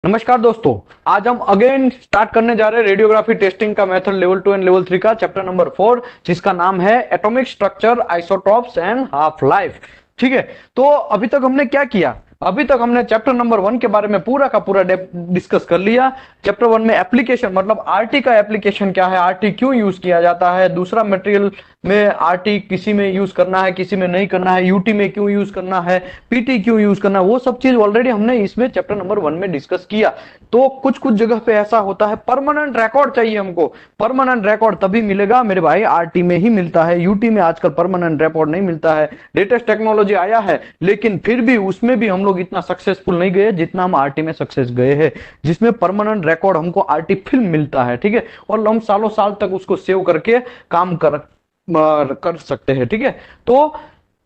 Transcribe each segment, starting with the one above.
नमस्कार दोस्तों। आज हम अगेन स्टार्ट करने जा रहे हैं रेडियोग्राफी टेस्टिंग का मेथड लेवल 2 एंड लेवल 3 का चैप्टर नंबर 4, जिसका नाम है atomic structure, isotopes and half life. ठीक है, तो अभी तक हमने क्या किया? अभी तक हमने चैप्टर नंबर 1 के बारे में पूरा का पूरा डिस्कस कर लिया। चैप्टर 1 में एप्लीकेशन मतलब आरटी का एप्लीकेशन क्या है, आरटी क्यों यूज किया जाता है, दूसरा मटेरियल में आरटी किसी में यूज करना है किसी में नहीं करना है, यूटी में क्यों यूज करना है, पीटी क्यों यूज करना है, वो सब चीज ऑलरेडी हमने इसमें चैप्टर नंबर 1 में डिस्कस किया। तो कुछ कुछ जगह पे ऐसा होता है, परमानेंट रिकॉर्ड चाहिए हमको। परमानेंट रिकॉर्ड तभी मिलेगा मेरे भाई आरटी में ही मिलता है, यूटी में आजकल परमानेंट रिकॉर्ड नहीं मिलता है। लेटेस्ट टेक्नोलॉजी आया है लेकिन फिर भी उसमें भी हम लोग इतना सक्सेसफुल नहीं गए जितना हम आरटी में सक्सेस गए हैं, जिसमें परमानेंट रिकॉर्ड हमको आरटी फिल्म मिलता है। ठीक है, और हम सालों साल तक उसको सेव करके काम कर सकते हैं। ठीक है, तो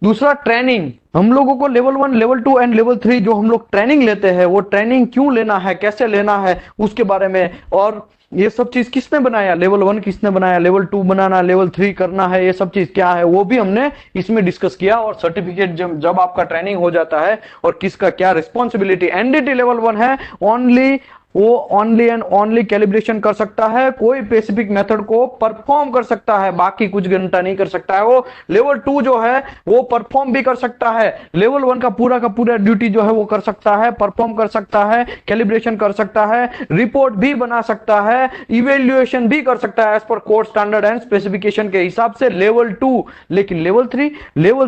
दूसरा ट्रेनिंग, हम लोगों को लेवल 1 लेवल 2 एंड लेवल 3 जो हम लोग ट्रेनिंग लेते हैं वो ट्रेनिंग क्यों लेना है, कैसे लेना है उसके बारे में, और ये सब चीज किसने बनाया, लेवल 1 किसने बनाया, लेवल 2 बनाना, लेवल 3 करना है, ये सब चीज क्या है वो भी हमने इसमें डिस्कस किया। और सर्टिफिकेट जब आपका ट्रेनिंग हो जाता है और किसका क्या रिस्पॉन्सिबिलिटी, एनडीटी लेवल 1 है, ओनली वो ओनली एंड ओनली कैलिब्रेशन कर सकता है, कोई स्पेसिफिक मेथड को परफॉर्म कर सकता है, बाकी कुछ घंटा नहीं कर सकता है। वो लेवल 2 जो है वो परफॉर्म भी कर सकता है, लेवल 1 का पूरा ड्यूटी जो है वो कर सकता है, परफॉर्म कर सकता है, कैलिब्रेशन कर सकता है, रिपोर्ट भी बना सकता है, इवेल्युएशन भी कर सकता है as per code standard and specification के हिसाब से, लेवल 2। लेकिन लेवल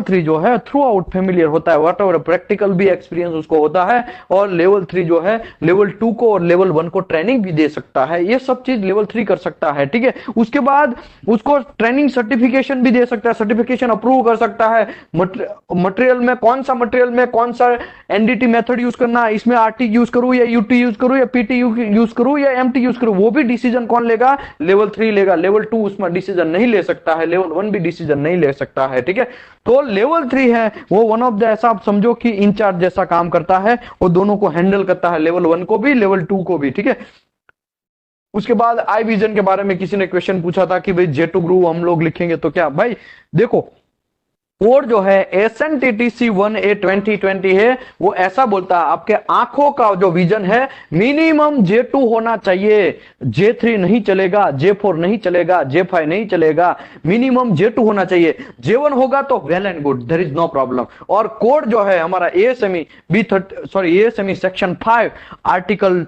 3 जो है थ्रू आउट फेमिलियर होता है, वट एवर प्रैक्टिकल भी एक्सपीरियंस उसको होता है, और लेवल 3 जो है लेवल 2 को और लेवल 1 को ट्रेनिंग भी दे सकता है। ये सब चीज लेवल 3 कर सकता है। ठीक है, उसके बाद उसको ट्रेनिंग सर्टिफिकेशन भी दे सकता है, सर्टिफिकेशन अप्रूव कर सकता है, मटेरियल में कौन सा एनडीटी मेथड यूज करना है, इसमें आरटी यूज करूं या यूटी यूज करूं या पीटी यूज करूं या एमटी यूज करूं, वो भी डिसीजन कौन लेगा, लेवल 3 लेगा। लेवल 2 उसमें डिसीजन नहीं ले सकता है, लेवल 1 भी डिसीजन नहीं ले सकता है। ठीक है, तो लेवल 3 है वो वन ऑफ द ऐसा आप समझो कि इंचार्ज जैसा काम करता है, वो दोनों को हैंडल करता है, लेवल 1 को भी लेवल 2 को भी। ठीक है, उसके बाद आई विजन के बारे में किसी ने क्वेश्चन पूछा था कि भाई J2 ग्रुप हम लोग लिखेंगे तो क्या, भाई देखो कोड जो है SNTTC 1A 2020 है, वो ऐसा बोलता है आपके आंखों का जो विजन है मिनिमम J2 होना चाहिए, J3 नहीं चलेगा, J4 नहीं चलेगा, J5 नहीं चलेगा, मिनिमम J2 होना चाहिए। J1 होगा तो well and good, there is no problem. और कोड जो है हमारा ASME section 5 article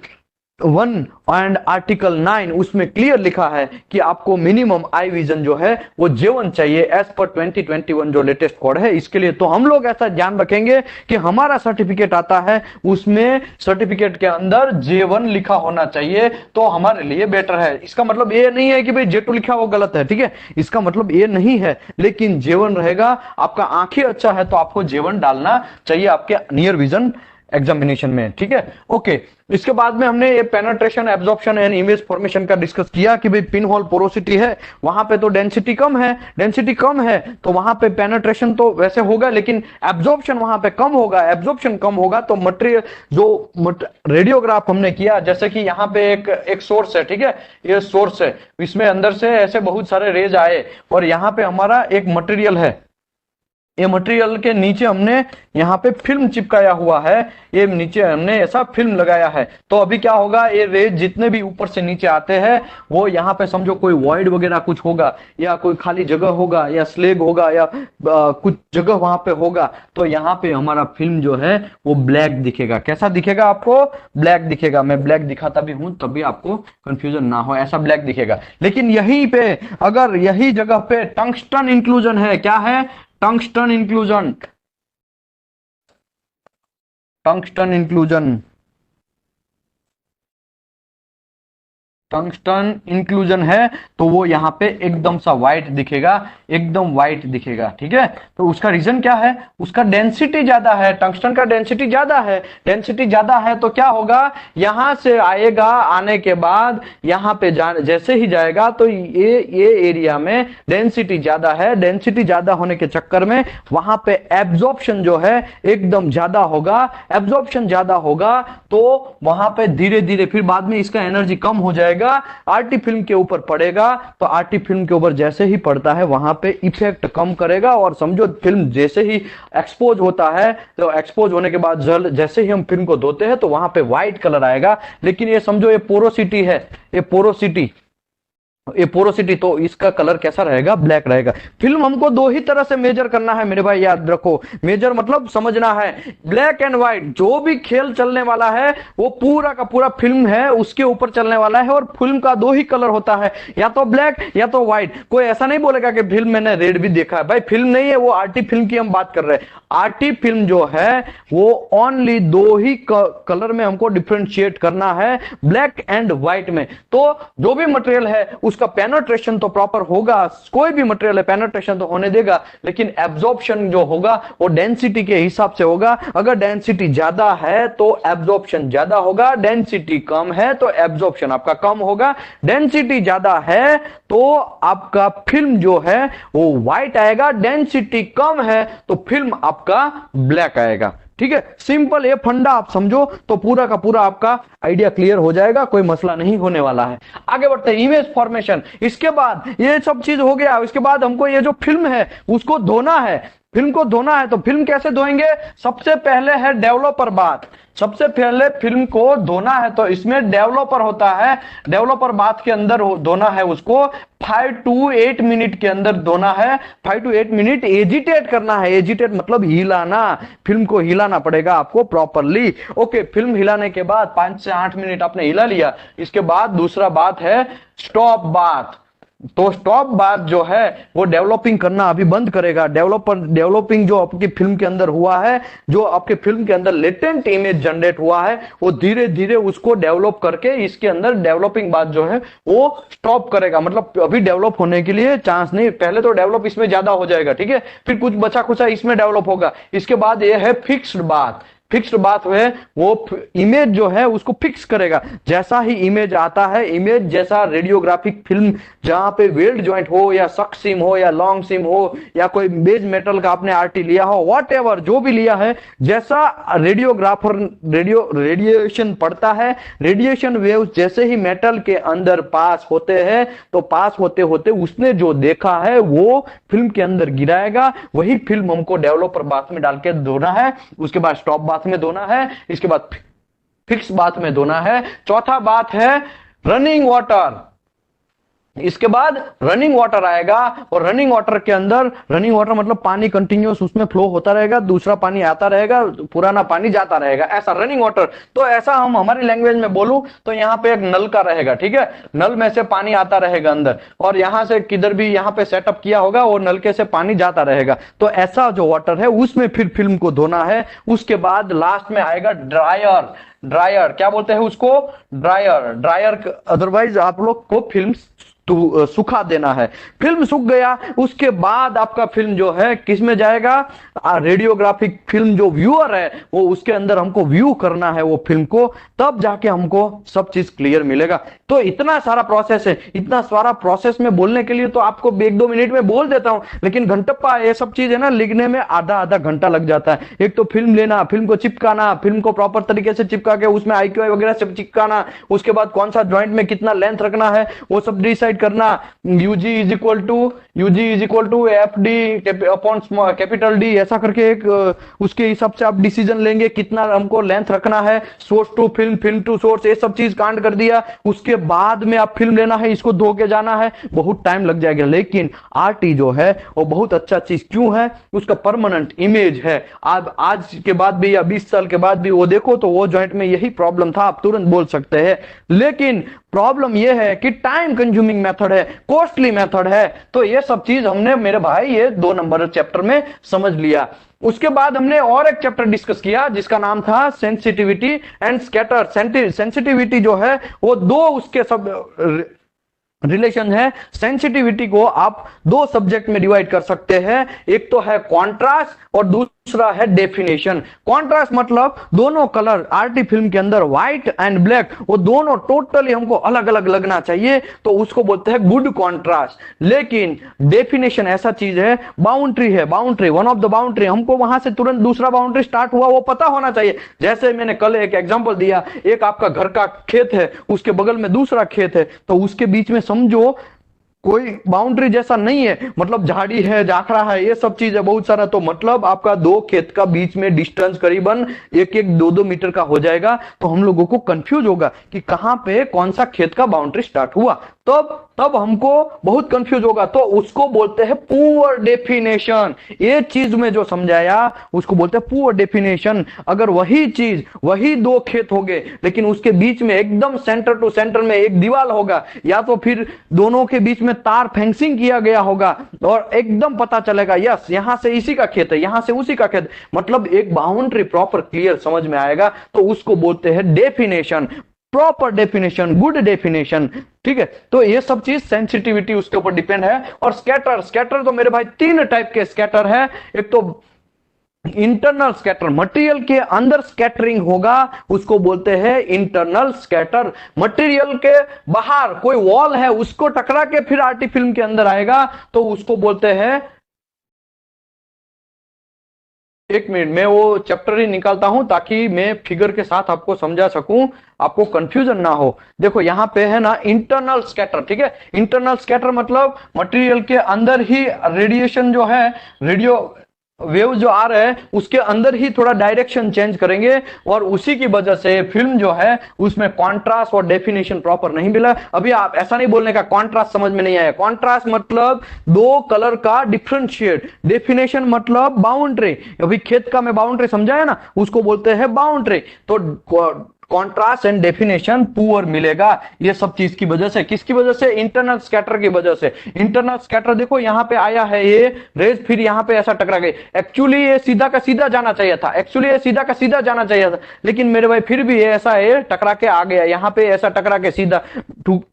1 and article 9 उसमें क्लियर लिखा है कि आपको मिनिमम आई विजन जो है वो J1 चाहिए एज पर 2021 जो लेटेस्ट कोड है। इसके लिए तो हम लोग ऐसा ध्यान रखेंगे कि हमारा सर्टिफिकेट आता है उसमें सर्टिफिकेट के अंदर J1 लिखा होना चाहिए, तो हमारे लिए बेटर है। इसका मतलब ये नहीं है कि भाई J2 लिखा वो गलत है, ठीक है, इसका मतलब ये नहीं है, लेकिन J1 रहेगा। आपका आंखें अच्छा है तो आपको J1 डालना चाहिए आपके नियर विजन एग्जामिनेशन में। ठीक है, ओके। इसके बाद में हमने ये penetration, absorption and image formation का डिस्कस किया कि भाई पिन होल पोरोसिटी है, वहां पे तो डेंसिटी कम है तो वहां पे पेनिट्रेशन तो वैसे होगा लेकिन एब्जॉर्प्शन वहां पे कम होगा। एब्जॉर्प्शन कम होगा तो मटेरियल जो रेडियोग्राफ हमने किया, जैसे कि यहाँ पे एक सोर्स है, ठीक है, ये सोर्स है, इसमें अंदर से ऐसे बहुत सारे रेज आए और यहाँ पे हमारा एक मटेरियल है, ये मटेरियल के नीचे हमने यहाँ पे फिल्म चिपकाया हुआ है, ये नीचे हमने ऐसा फिल्म लगाया है। तो अभी क्या होगा, ये रेज जितने भी ऊपर से नीचे आते हैं वो यहाँ पे समझो कोई वॉइड वगैरह कुछ होगा या कोई खाली जगह होगा या स्लेग होगा या कुछ जगह वहां पे होगा, तो यहाँ पे हमारा फिल्म जो है वो ब्लैक दिखेगा। कैसा दिखेगा आपको? ब्लैक दिखेगा। मैं ब्लैक दिखाता भी हूं तभी आपको कंफ्यूजन ना हो, ऐसा ब्लैक दिखेगा। लेकिन यहीं पे अगर यही जगह पे टंगस्टन इंक्लूजन है, क्या है? Tungsten inclusion, tungsten inclusion, tungsten inclusion है तो वो यहाँ पे एकदम सा व्हाइट दिखेगा, एकदम व्हाइट दिखेगा। ठीक है, तो उसका रीजन क्या है? उसका डेंसिटी ज्यादा है, टंगस्टन का डेंसिटी ज्यादा है। डेंसिटी ज्यादा है तो क्या होगा, यहां से आएगा, आने के बाद यहाँ पे जैसे ही जाएगा तो ये एरिया में डेंसिटी ज्यादा है, डेंसिटी ज्यादा होने के चक्कर में वहां पे एब्जॉर्प्शन जो है एकदम ज्यादा होगा। एब्जॉर्प्शन ज्यादा होगा तो वहां पे धीरे धीरे फिर बाद में इसका एनर्जी कम हो जाएगा आएगा, आरटी फिल्म के ऊपर पड़ेगा, तो आरटी फिल्म के ऊपर जैसे ही पड़ता है वहां पे इफेक्ट कम करेगा, और समझो फिल्म जैसे ही एक्सपोज होता है, तो एक्सपोज होने के बाद जैसे ही हम फिल्म को धोते हैं तो वहां पे व्हाइट कलर आएगा। लेकिन ये समझो ये पोरोसिटी है, ये पोरोसिटी, तो इसका कलर कैसा रहेगा? ब्लैक रहेगा। फिल्म हमको दो ही तरह से मेजर करना है मेरे भाई, याद रखो। मेजर मतलब समझना है, ब्लैक एंड व्हाइट जो भी खेल चलने वाला है वो पूरा का पूरा फिल्म है उसके ऊपर चलने वाला है, और फिल्म का दो ही कलर होता है, या तो ब्लैक या तो व्हाइट। कोई ऐसा नहीं बोलेगा कि फिल्म मैंने रेड भी देखा है, भाई फिल्म नहीं है वो, आरटी फिल्म की हम बात कर रहे हैं। आरटी फिल्म जो है वो ओनली दो ही कलर में हमको डिफरेंशिएट करना है, ब्लैक एंड व्हाइट में। तो जो भी मटेरियल है उसका पेनिट्रेशन तो प्रॉपर होगा, कोई भी मटेरियल है पेनिट्रेशन तो होने देगा, लेकिन एब्जॉर्प्शन जो होगा वो डेंसिटी के हिसाब से होगा। अगर डेंसिटी ज्यादा है तो एब्जॉर्प्शन ज्यादा होगा, डेंसिटी कम है तो एब्जॉर्प्शन आपका कम होगा। डेंसिटी ज्यादा है तो आपका फिल्म जो है वो व्हाइट आएगा, डेंसिटी कम है तो फिल्म आपका ब्लैक आएगा। ठीक है, सिंपल ये फंडा आप समझो तो पूरा का पूरा आपका आइडिया क्लियर हो जाएगा, कोई मसला नहीं होने वाला है। आगे बढ़ते हैं, इमेज फॉर्मेशन। इसके बाद ये सब चीज हो गया, इसके बाद हमको ये जो फिल्म है उसको धोना है। फिल्म को धोना है तो फिल्म कैसे धोएंगे? सबसे पहले है डेवलपर बाथ। सबसे पहले फिल्म को धोना है तो इसमें डेवलपर होता है, डेवलपर बाथ के अंदर धोना है उसको। 5 to 8 मिनट के अंदर धोना है, 5 to 8 मिनट एजिटेट करना है। एजिटेट मतलब हिलाना, फिल्म को हिलाना पड़ेगा आपको प्रॉपरली। ओके, फिल्म हिलाने के बाद 5 से 8 मिनट आपने हिला लिया। इसके बाद दूसरा बात है स्टॉप बाथ। तो स्टॉप बाथ जो है वो डेवलपिंग करना अभी बंद करेगा। डेवलपिंग जो आपकी फिल्म के अंदर हुआ है, जो आपके फिल्म के अंदर लेटेंट इमेज जनरेट हुआ है, वो धीरे धीरे उसको डेवलप करके इसके अंदर डेवलपिंग बात जो है वो स्टॉप करेगा। मतलब अभी डेवलप होने के लिए चांस नहीं, पहले तो डेवलप इसमें ज्यादा हो जाएगा, ठीक है, फिर कुछ बचा खुचा इसमें डेवलप होगा। इसके बाद ये है फिक्स्ड बात। फिक्स्ड बात है वो इमेज जो है उसको फिक्स करेगा। जैसा ही इमेज आता है, इमेज जैसा रेडियोग्राफिक फिल्म जहां पे वेल्ड जॉइंट हो या सक सिम हो या लॉन्ग सिम हो या कोई बेज मेटल का आपने आरटी लिया हो, व्हाटएवर जो भी लिया है, जैसा रेडियोग्राफर रेडिएशन पड़ता है, रेडिएशन वेव्स जैसे ही मेटल के अंदर पास होते हैं तो पास होते होते उसने जो देखा है वो फिल्म के अंदर गिराएगा। वही फिल्म हमको डेवलपर बाथ में डाल के धोना है। उसके बाद स्टॉप बाथ में धोना है, इसके बाद फिक्स बाथ में धोना है। चौथा बात है रनिंग वाटर। इसके बाद रनिंग वाटर आएगा, और रनिंग वाटर के अंदर, रनिंग वाटर मतलब पानी कंटिन्यूअस उसमें फ्लो होता रहेगा, दूसरा पानी आता रहेगा, पुराना पानी जाता रहेगा, ऐसा रनिंग वाटर। तो ऐसा हम हमारी लैंग्वेज में बोलूं तो यहाँ पे एक नल का रहेगा, ठीक है, नल में से पानी आता रहेगा अंदर, और यहां से किधर भी यहाँ पे सेटअप किया होगा वो नलके से पानी जाता रहेगा। तो ऐसा जो वाटर है उसमें फिर फिल्म को धोना है। उसके बाद लास्ट में आएगा ड्रायर। ड्रायर क्या बोलते हैं उसको? ड्रायर। ड्रायर अदरवाइज आप लोग को फिल्म सुखा देना है। फिल्म सूख गया, उसके बाद आपका फिल्म जो है किस में जाएगा? रेडियोग्राफिक फिल्म जो व्यूअर है वो उसके अंदर हमको व्यू करना है वो फिल्म को, तब जाके हमको सब चीज क्लियर मिलेगा। तो इतना सारा प्रोसेस है। इतना सारा प्रोसेस में बोलने के लिए तो आपको 1-2 मिनट में बोल देता हूं, लेकिन घंटप्पा ये सब चीज है ना, लिखने में आधा घंटा लग जाता है। एक तो फिल्म लेना, फिल्म को चिपकाना, फिल्म को प्रॉपर तरीके से चिपका के उसमें IQI वगैरह सब चिपकाना, उसके बाद कौन सा जॉइंट में कितना लेंथ रखना है वो सब डिसाइड करना। UG is equal to FD upon capital D, ऐसा करके एक उसके हिसाब से आप डिसीजन लेंगे कितना हमको लेंथ रखना है। Source to film, film to source, ये सब चीज कांड कर दिया। उसके बाद में आप फिल्म लेना है, इसको धो के जाना है, बहुत टाइम लग जाएगा। लेकिन आरटी जो है वो बहुत अच्छा चीज क्यों है? उसका परमानेंट इमेज है। आप आज के बाद भी या 20 साल के बाद भी वो देखो तो वो जॉइंट में यही प्रॉब्लम था, आप तुरंत बोल सकते हैं। लेकिन प्रॉब्लम यह है कि टाइम कंज्यूमिंग मेथड है, कॉस्टली मेथड है। तो ये सब चीज हमने मेरे भाई ये 2 नंबर चैप्टर में समझ लिया। उसके बाद हमने और एक चैप्टर डिस्कस किया जिसका नाम था सेंसिटिविटी एंड स्कैटर। सेंसिटिविटी जो है वो दो उसके सब रिलेशन है। सेंसिटिविटी को आप दो सब्जेक्ट में डिवाइड कर सकते हैं, एक तो है कॉन्ट्रास्ट और दूसरा है डेफिनेशन। कॉन्ट्रास्ट मतलब दोनों कलर आरटी फिल्म के अंदर व्हाइट एंड ब्लैक वो दोनों टोटली हमको अलग अलग लगना चाहिए, तो उसको बोलते हैं गुड कॉन्ट्रास्ट। लेकिन डेफिनेशन ऐसा चीज है, बाउंड्री है, boundary one of the boundary, हमको वहां से तुरंत दूसरा बाउंड्री स्टार्ट हुआ वो पता होना चाहिए। जैसे मैंने कल एक एग्जांपल दिया, एक आपका घर का खेत है, उसके बगल में दूसरा खेत है, तो उसके बीच में समझो कोई बाउंड्री जैसा नहीं है, मतलब झाड़ी है, जाखड़ा है, ये सब चीज है बहुत सारा, तो मतलब आपका दो खेत का बीच में डिस्टेंस करीबन 1-1, 2-2 मीटर का हो जाएगा। तो हम लोगों को कंफ्यूज होगा कि कहां पे कौन सा खेत का बाउंड्री स्टार्ट हुआ, तब हमको बहुत कंफ्यूज होगा। तो उसको बोलते हैं पुअर डेफिनेशन। ये चीज में जो समझाया उसको बोलते हैं पुअर डेफिनेशन। अगर वही चीज, वही दो खेत हो गए, लेकिन उसके बीच में एकदम सेंटर टू सेंटर में एक दीवार होगा, या तो फिर दोनों के बीच में तार फेंसिंग किया गया होगा और एकदम पता चलेगा यस यहां से इसी का खेत है, यहां से उसी का खेत, मतलब एक बाउंड्री प्रॉपर क्लियर समझ में आएगा, तो उसको बोलते हैं definition, proper definition, good definition. ठीक है, तो ये सब चीज सेंसिटिविटी उसके ऊपर डिपेंड है। और स्कैटर, स्कैटर तो मेरे भाई 3 टाइप के स्कैटर है। एक तो इंटरनल स्कैटर, मटेरियल के अंदर स्कैटरिंग होगा, उसको बोलते हैं इंटरनल स्कैटर। मटेरियल के बाहर कोई वॉल है उसको टकरा के फिर आर्टी फिल्म के अंदर आएगा, तो उसको बोलते हैं, एक मिनट मैं वो चैप्टर ही निकालता हूं ताकि मैं फिगर के साथ आपको समझा सकूं, आपको कंफ्यूजन ना हो। देखो यहां पे है ना इंटरनल स्कैटर, ठीक है। इंटरनल स्कैटर मतलब मटेरियल के अंदर ही रेडिएशन जो है, रेडियो वेव जो आ रहे हैं उसके अंदर ही थोड़ा डायरेक्शन चेंज करेंगे, और उसी की वजह से फिल्म जो है उसमें कॉन्ट्रास्ट और डेफिनेशन प्रॉपर नहीं मिला। अभी आप ऐसा नहीं बोलने का कॉन्ट्रास्ट समझ में नहीं आया, कॉन्ट्रास्ट मतलब दो कलर का डिफरेंशिएट, डेफिनेशन मतलब बाउंड्री। अभी खेत का मैं बाउंड्री समझाया ना, उसको बोलते हैं बाउंड्री। तो कॉन्ट्रास्ट एंड डेफिनेशन पुअर मिलेगा, ये सब चीज की वजह से। किसकी वजह से? इंटरनल स्कैटर की वजह से। इंटरनल स्कैटर देखो यहां पे आया है ये रेज, फिर यहां पे ऐसा टकरा गई। एक्चुअली ये सीधा का सीधा जाना चाहिए था, एक्चुअली ये सीधा का सीधा जाना चाहिए था, लेकिन मेरे भाई फिर भी ये ऐसा है टकरा के आ गया, यहां पे ऐसा टकरा के सीधा।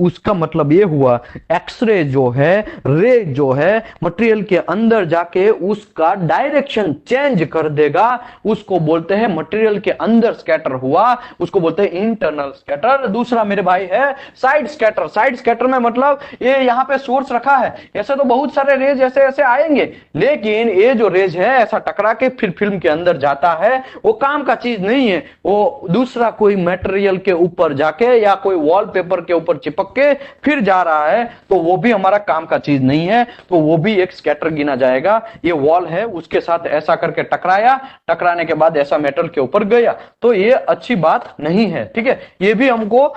उसका मतलब ये हुआ एक्सरे जो है, रे जो है मटेरियल के अंदर जाके उसका डायरेक्शन चेंज कर देगा, उसको बोलते हैं मटेरियल के अंदर स्कैटर हुआ, उसको बोलते हैं इंटरनल स्कैटर। दूसरा मेरे भाई है साइड स्कैटर। साइड स्कैटर में मतलब ये यहां पे सोर्स रखा है, ऐसे तो बहुत सारे रेज ऐसे ऐसे आएंगे, लेकिन ये जो रेज है ऐसा टकरा के फिर फिल्म के अंदर जाता है, वो काम का चीज नहीं है, वो दूसरा कोई मटेरियल के ऊपर जाके या कोई वॉलपेपर के ऊपर चिपक के फिर जा रहा है, तो वो भी हमारा काम का चीज नहीं है, तो वो भी एक स्कैटर गिना जाएगा। ये वॉल है उसके साथ ऐसा करके टकराया, टकराने के बाद ऐसा मेटल के ऊपर गया, तो ये अच्छी बात नहीं है। ठीक है, ये भी हमको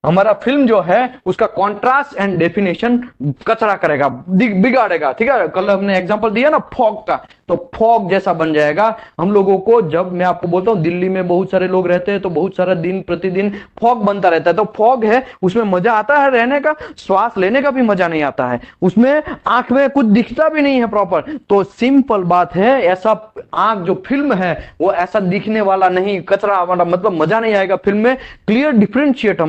हमारा फिल्म जो है उसका कॉन्ट्रास्ट एंड डेफिनेशन कचरा करेगा, बिगाड़ेगा। ठीक है, कल हमने एग्जांपल दिया ना फॉग का, तो फॉग जैसा बन जाएगा हम लोगों को। जब मैं आपको बोलता हूं दिल्ली में बहुत सारे लोग रहते हैं तो बहुत सारा दिन प्रतिदिन फॉग बनता रहता है, तो फॉग है उसमें मजा आता है रहने का, श्वास लेने का भी मजा नहीं आता है, उसमें आंख में कुछ दिखता भी नहीं है प्रॉपर। तो सिंपल बात है, ऐसा आंख जो फिल्म है वो ऐसा दिखने वाला नहीं, कचरा वाला, मतलब मजा नहीं आएगा फिल्म में, क्लियर डिफरेंशिएट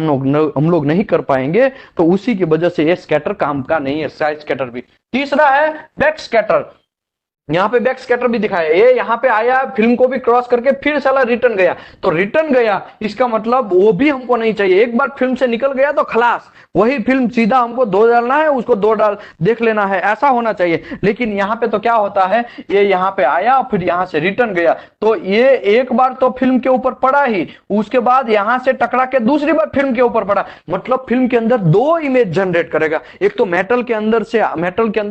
हम लोग नहीं कर पाएंगे, तो उसी की वजह से ये स्कैटर काम का नहीं है, साइड स्कैटर भी। तीसरा है बैक स्कैटर। यहाँ पे बैक स्कैटर भी दिखाया, ये यहाँ पे आया फिल्म को भी क्रॉस करके फिर साला रिटर्न गया, तो रिटर्न गया इसका मतलब वो भी हमको नहीं चाहिए। एक बार फिल्म से निकल गया तो खलास, वही फिल्म सीधा हमको दो डालना है, उसको दो डाल देख लेना है, ऐसा होना चाहिए। लेकिन यहाँ पे तो क्या होता है, ये यहाँ पे आया फिर यहाँ से रिटर्न गया, तो ये एक बार तो फिल्म के ऊपर पड़ा ही, उसके बाद यहाँ से टकरा के दूसरी बार फिल्म के ऊपर पड़ा, मतलब फिल्म के अंदर दो इमेज जनरेट करेगा। एक तो मेटल के अंदर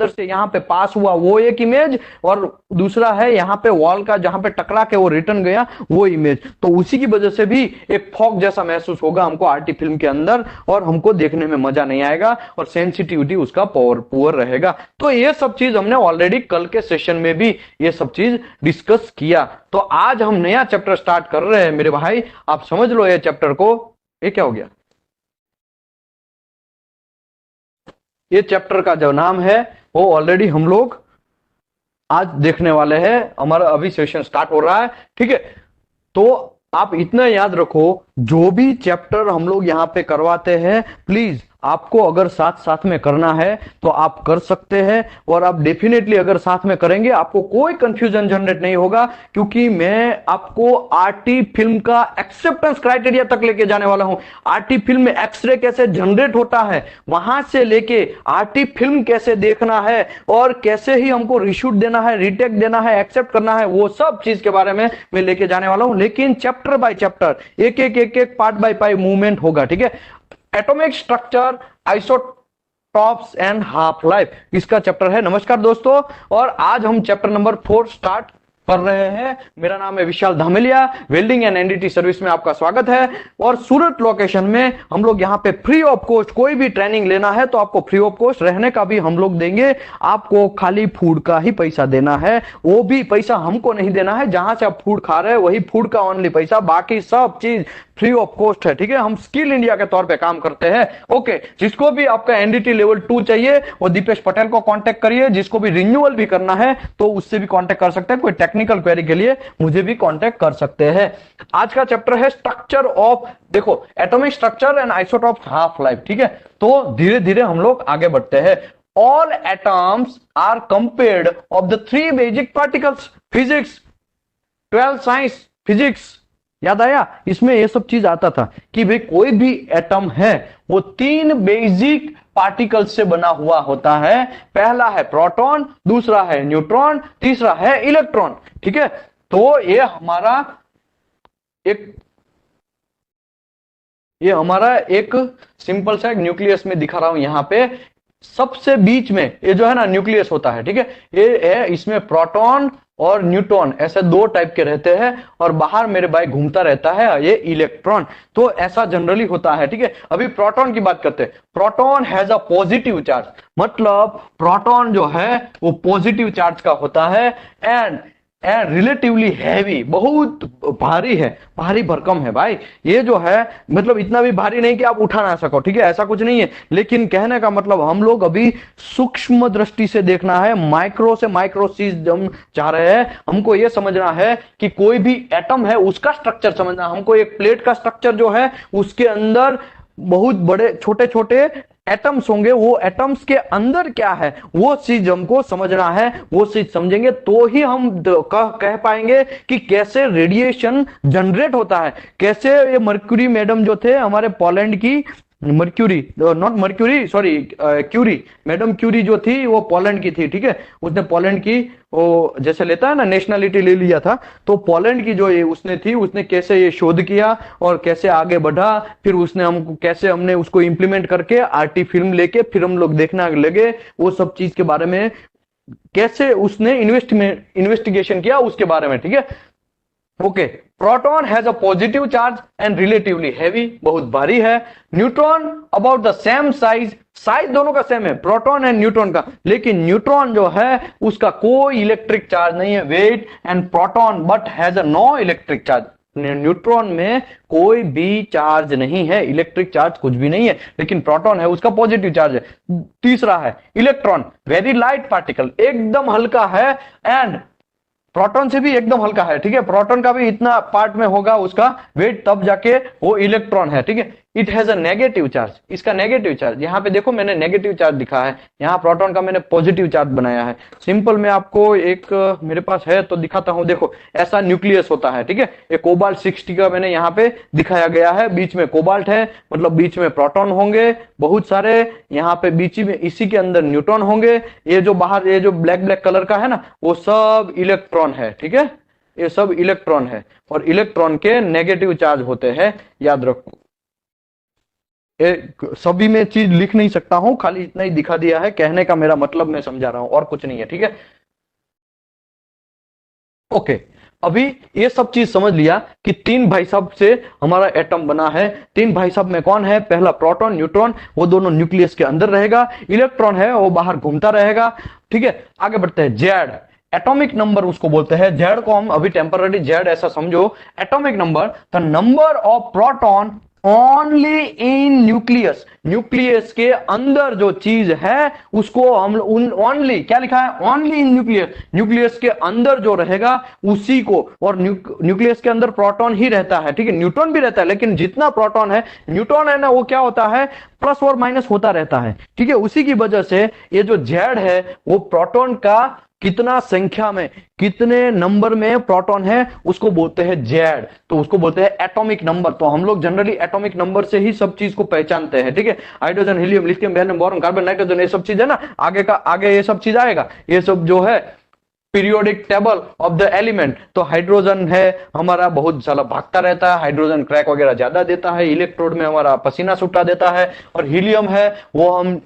से यहाँ पे पास हुआ वो एक इमेज, और दूसरा है यहाँ पे वॉल का जहां पे टकरा के वो रिटर्न गया वो इमेज। तो उसी की वजह से भी एक फॉग जैसा महसूस होगा हमको आरटी फिल्म के अंदर, और हमको देखने में मजा नहीं आएगा, और सेंसिटिविटी उसका पुअर रहेगा। तो ये सब चीज हमने ऑलरेडी कल के सेशन में भी ये सब चीज डिस्कस किया। तो आज हम नया चैप्टर स्टार्ट कर रहे हैं मेरे भाई, आप समझ लो ये चैप्टर को। ये क्या हो गया, ये चैप्टर का जो नाम है वो ऑलरेडी हम लोग आज देखने वाले हैं, हमारा अभी सेशन स्टार्ट हो रहा है। ठीक है, तो आप इतना याद रखो, जो भी चैप्टर हम लोग यहाँ पे करवाते हैं प्लीज आपको अगर साथ साथ में करना है तो आप कर सकते हैं, और आप डेफिनेटली अगर साथ में करेंगे आपको कोई कंफ्यूजन जनरेट नहीं होगा, क्योंकि मैं आपको आरटी फिल्म का एक्सेप्टेंस क्राइटेरिया तक लेके जाने वाला हूं। आरटी फिल्म में एक्सरे कैसे जनरेट होता है, वहां से लेके आरटी फिल्म कैसे देखना है, और कैसे ही हमको रिशूट देना है, रीटेक देना है, एक्सेप्ट करना है, वो सब चीज के बारे में मैं लेके जाने वाला हूं। लेकिन चैप्टर बाय चैप्टर, एक एक पार्ट बाय पार्ट मूवमेंट होगा, ठीक है। Atomic structure, isotopes and half life, इसका चैप्टर है। नमस्कार दोस्तों, और आज हम चैप्टर नंबर 4 स्टार्ट कर रहे हैं। मेरा नाम है Vishal Dhamelia, welding and NDT service में आपका स्वागत है। और सूरत लोकेशन में हम लोग यहाँ पे फ्री ऑफ कॉस्ट, कोई भी ट्रेनिंग लेना है तो आपको फ्री ऑफ कॉस्ट, रहने का भी हम लोग देंगे, आपको खाली फूड का ही पैसा देना है, वो भी पैसा हमको नहीं देना है, जहां से आप फूड खा रहे हैं वही फूड का ओनली पैसा, बाकी सब चीज फ्री ऑफ कॉस्ट है, ठीक है। हम स्किल इंडिया के तौर पे काम करते हैं। ओके, जिसको भी आपका एनडीटी लेवल 2 चाहिए वो दीपेश पटेल को कांटेक्ट करिए, जिसको भी रिन्यूअल भी करना है तो उससे भी कांटेक्ट कर सकते हैं, कोई टेक्निकल क्वेरी के लिए मुझे भी कांटेक्ट कर सकते हैं। आज का चैप्टर है स्ट्रक्चर ऑफ, देखो, atomic structure and isotope half life, ठीक है। तो धीरे धीरे हम लोग आगे बढ़ते हैं। All atoms are compared of the 3 basic particles, physics 12 science physics, याद आया, इसमें ये सब चीज आता था कि भाई कोई भी एटम है वो 3 बेसिक पार्टिकल से बना हुआ होता है। पहला है प्रोटॉन, दूसरा है न्यूट्रॉन, तीसरा है इलेक्ट्रॉन, ठीक है। तो ये हमारा एक सिंपल सा एक न्यूक्लियस में दिखा रहा हूं यहां पे। सबसे बीच में ये जो है ना न्यूक्लियस होता है, ठीक है। ये है, इसमें प्रोटॉन और न्यूट्रॉन ऐसे 2 टाइप के रहते हैं, और बाहर मेरे भाई घूमता रहता है ये इलेक्ट्रॉन। तो ऐसा जनरली होता है, ठीक है। अभी प्रोटॉन की बात करते हैं। Proton has a positive charge, मतलब प्रोटॉन जो है वो पॉजिटिव चार्ज का होता है, एंड रिलेटिवली हैवी, बहुत भारी है, भारी भरकम है भाई। ये जो है मतलब इतना भी भारी नहीं कि आप उठा ना सको, ठीक है, ऐसा कुछ नहीं है। लेकिन कहने का मतलब हम लोग अभी सूक्ष्म दृष्टि से देखना है, माइक्रो से माइक्रो चीज हम चाह रहे हैं। हमको ये समझना है कि कोई भी एटम है उसका स्ट्रक्चर समझना। हमको एक प्लेट का स्ट्रक्चर जो है उसके अंदर बहुत बड़े छोटे छोटे एटम्स होंगे, वो एटम्स के अंदर क्या है वो चीज हमको समझना है। वो चीज समझेंगे तो ही हम कह पाएंगे कि कैसे रेडिएशन जनरेट होता है, कैसे ये मर्क्यूरी मैडम जो थे हमारे पोलैंड की, क्यूरी मैडम, क्यूरी जो थी वो पोलैंड की थी, ठीक है। उसने पोलैंड की वो जैसे लेता है ना नेशनलिटी ले लिया था, तो पोलैंड की जो ये उसने थी, उसने कैसे ये शोध किया और कैसे आगे बढ़ा, फिर उसने हमको कैसे हमने उसको इंप्लीमेंट करके आरटी फिल्म लेके फिर हम लोग देखना लगे, वो सब चीज के बारे में कैसे उसने इन्वेस्टिगेशन किया उसके बारे में, ठीक है। Okay, proton has a positive charge and relatively heavy, बहुत भारी है। Neutron about the same size, size दोनों का सेम है, प्रोटॉन एंड न्यूट्रॉन का, लेकिन न्यूट्रॉन जो है उसका कोई इलेक्ट्रिक चार्ज नहीं है, wait, and proton but has a no electric charge. Neutron में कोई भी चार्ज नहीं है, इलेक्ट्रिक चार्ज कुछ भी नहीं है, लेकिन प्रोटॉन है उसका पॉजिटिव चार्ज है। तीसरा है इलेक्ट्रॉन, वेरी लाइट पार्टिकल, एकदम हल्का है, एंड प्रोटॉन से भी एकदम हल्का है, ठीक है। प्रोटॉन का भी इतना पार्ट में होगा उसका वेट, तब जाके वो इलेक्ट्रॉन है, ठीक है। It has a negative charge, इसका नेगेटिव चार्ज, यहाँ पे देखो मैंने नेगेटिव चार्ज दिखा है, यहाँ प्रोटॉन का मैंने पॉजिटिव चार्ज बनाया है। सिंपल मैं आपको एक मेरे पास है तो दिखाता हूं, देखो ऐसा न्यूक्लियस होता है, ठीक है। ये कोबाल्ट 60 का मैंने यहाँ पे दिखाया गया है, बीच में कोबाल्ट है, मतलब बीच में प्रोटॉन होंगे बहुत सारे, यहाँ पे बीच में इसी के अंदर न्यूट्रॉन होंगे। ये जो बाहर ये जो ब्लैक ब्लैक कलर का है ना वो सब इलेक्ट्रॉन है, ठीक है, ये सब इलेक्ट्रॉन है, और इलेक्ट्रॉन के नेगेटिव चार्ज होते हैं, याद रखो। सभी में चीज लिख नहीं सकता हूं, खाली इतना ही दिखा दिया है, कहने का मेरा मतलब मैं समझा रहा हूं और कुछ नहीं है, ठीक है। ओके, अभी ये सब चीज समझ लिया कि 3 भाई साहब से हमारा एटम बना है। 3 भाई साहब में कौन है, पहला प्रोटॉन, न्यूट्रॉन, वो दोनों न्यूक्लियस के अंदर रहेगा, इलेक्ट्रॉन है वो बाहर घूमता रहेगा, ठीक है। आगे बढ़ते हैं, जेड, एटॉमिक नंबर उसको बोलते हैं, जेड को हम अभी टेम्पररी जेड ऐसा समझो। Atomic number, the number of proton only in nucleus, nucleus के अंदर जो चीज है उसको हम ओनली क्या लिखा है, ओनली इन न्यूक्लियस, न्यूक्लियस के अंदर जो रहेगा उसी को, और न्यूक्लियस के अंदर प्रोटॉन ही रहता है, ठीक है, न्यूट्रॉन भी रहता है, लेकिन जितना प्रोटॉन है, न्यूट्रॉन है ना, वो क्या होता है, प्लस और माइनस होता रहता है, ठीक है। उसी की वजह से ये जो जेड है वो प्रोटॉन का कितना संख्या में, कितने नंबर में प्रोटॉन है उसको बोलते हैं जेड, तो उसको बोलते हैं एटॉमिक नंबर। तो हम लोग जनरली एटॉमिक नंबर से ही सब चीज को पहचानते हैं, ठीक है। Hydrogen, helium, lithium, beryllium, boron, carbon, nitrogen, ये सब चीज है ना, आगे ये सब चीज आएगा, ये सब जो है periodic table of the element. तो हाइड्रोजन है हमारा बहुत सारा भागता रहता है, हाइड्रोजन क्रैक वगैरह ज्यादा देता है, इलेक्ट्रोड में हमारा पसीना छूटा देता है, और हीलियम है वो हम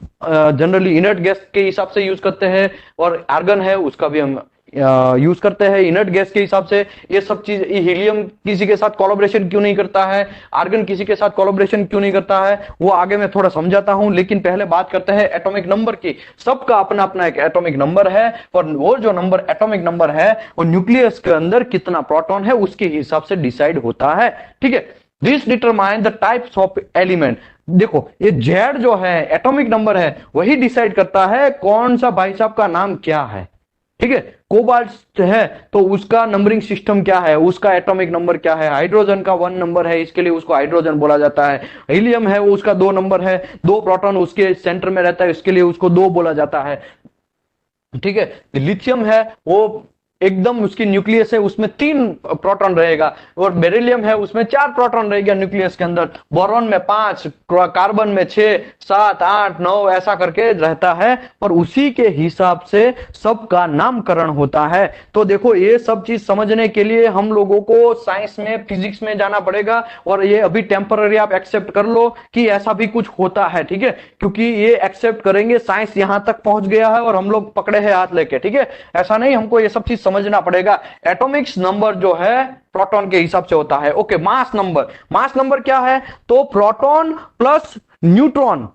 जनरली इनर्ट गैस के हिसाब से यूज करते हैं, और आर्गन है उसका भी हम यूज करते हैं इनर्ट गैस के हिसाब से। ये सब चीज, हीलियम किसी के साथ कोलैबोरेशन क्यों नहीं करता है, आर्गन किसी के साथ कोलैबोरेशन क्यों नहीं करता है, वो आगे मैं थोड़ा समझाता हूं, लेकिन पहले बात करते हैं एटॉमिक नंबर की। सबका अपना अपना एक एटॉमिक नंबर है, और वो जो नंबर एटॉमिक नंबर है वो न्यूक्लियस के अंदर कितना प्रोटॉन है उसके हिसाब से डिसाइड होता है, ठीक है। This determine the types of element. देखो ये जेड जो है एटॉमिक नंबर है, वही डिसाइड करता है कौन सा भाई साहब का नाम क्या है, ठीक है। कोबाल्ट है तो उसका नंबरिंग सिस्टम क्या है, उसका एटॉमिक नंबर क्या है, हाइड्रोजन का 1 नंबर है, इसके लिए उसको हाइड्रोजन बोला जाता है। हीलियम है वो उसका 2 नंबर है, 2 प्रोटॉन उसके सेंटर में रहता है, इसके लिए उसको 2 बोला जाता है, ठीक है। लिथियम है वो एकदम उसकी न्यूक्लियस है उसमें 3 प्रोटॉन रहेगा, और बेरिलियम है उसमें 4 प्रोटॉन रहेगा न्यूक्लियस के अंदर, बोरॉन में 5, कार्बन में 6, 7, 8, 9 ऐसा करके रहता है, और उसी के हिसाब से सबका नामकरण होता है। तो देखो ये सब चीज समझने के लिए हम लोगों को साइंस में, फिजिक्स में जाना पड़ेगा, और ये अभी टेम्पररी आप एक्सेप्ट कर लो कि ऐसा भी कुछ होता है, ठीक है, क्योंकि ये एक्सेप्ट करेंगे, साइंस यहां तक पहुंच गया है और हम लोग पकड़े हैं हाथ लेके, ठीक है। ऐसा नहीं, हमको ये सब चीज समझना पड़ेगा। एटॉमिक्स नंबर जो है प्रोटॉन के हिसाब से होता है, okay. Mass number, mass number क्या है, तो प्रोटॉन प्लस न्यूट्रॉन,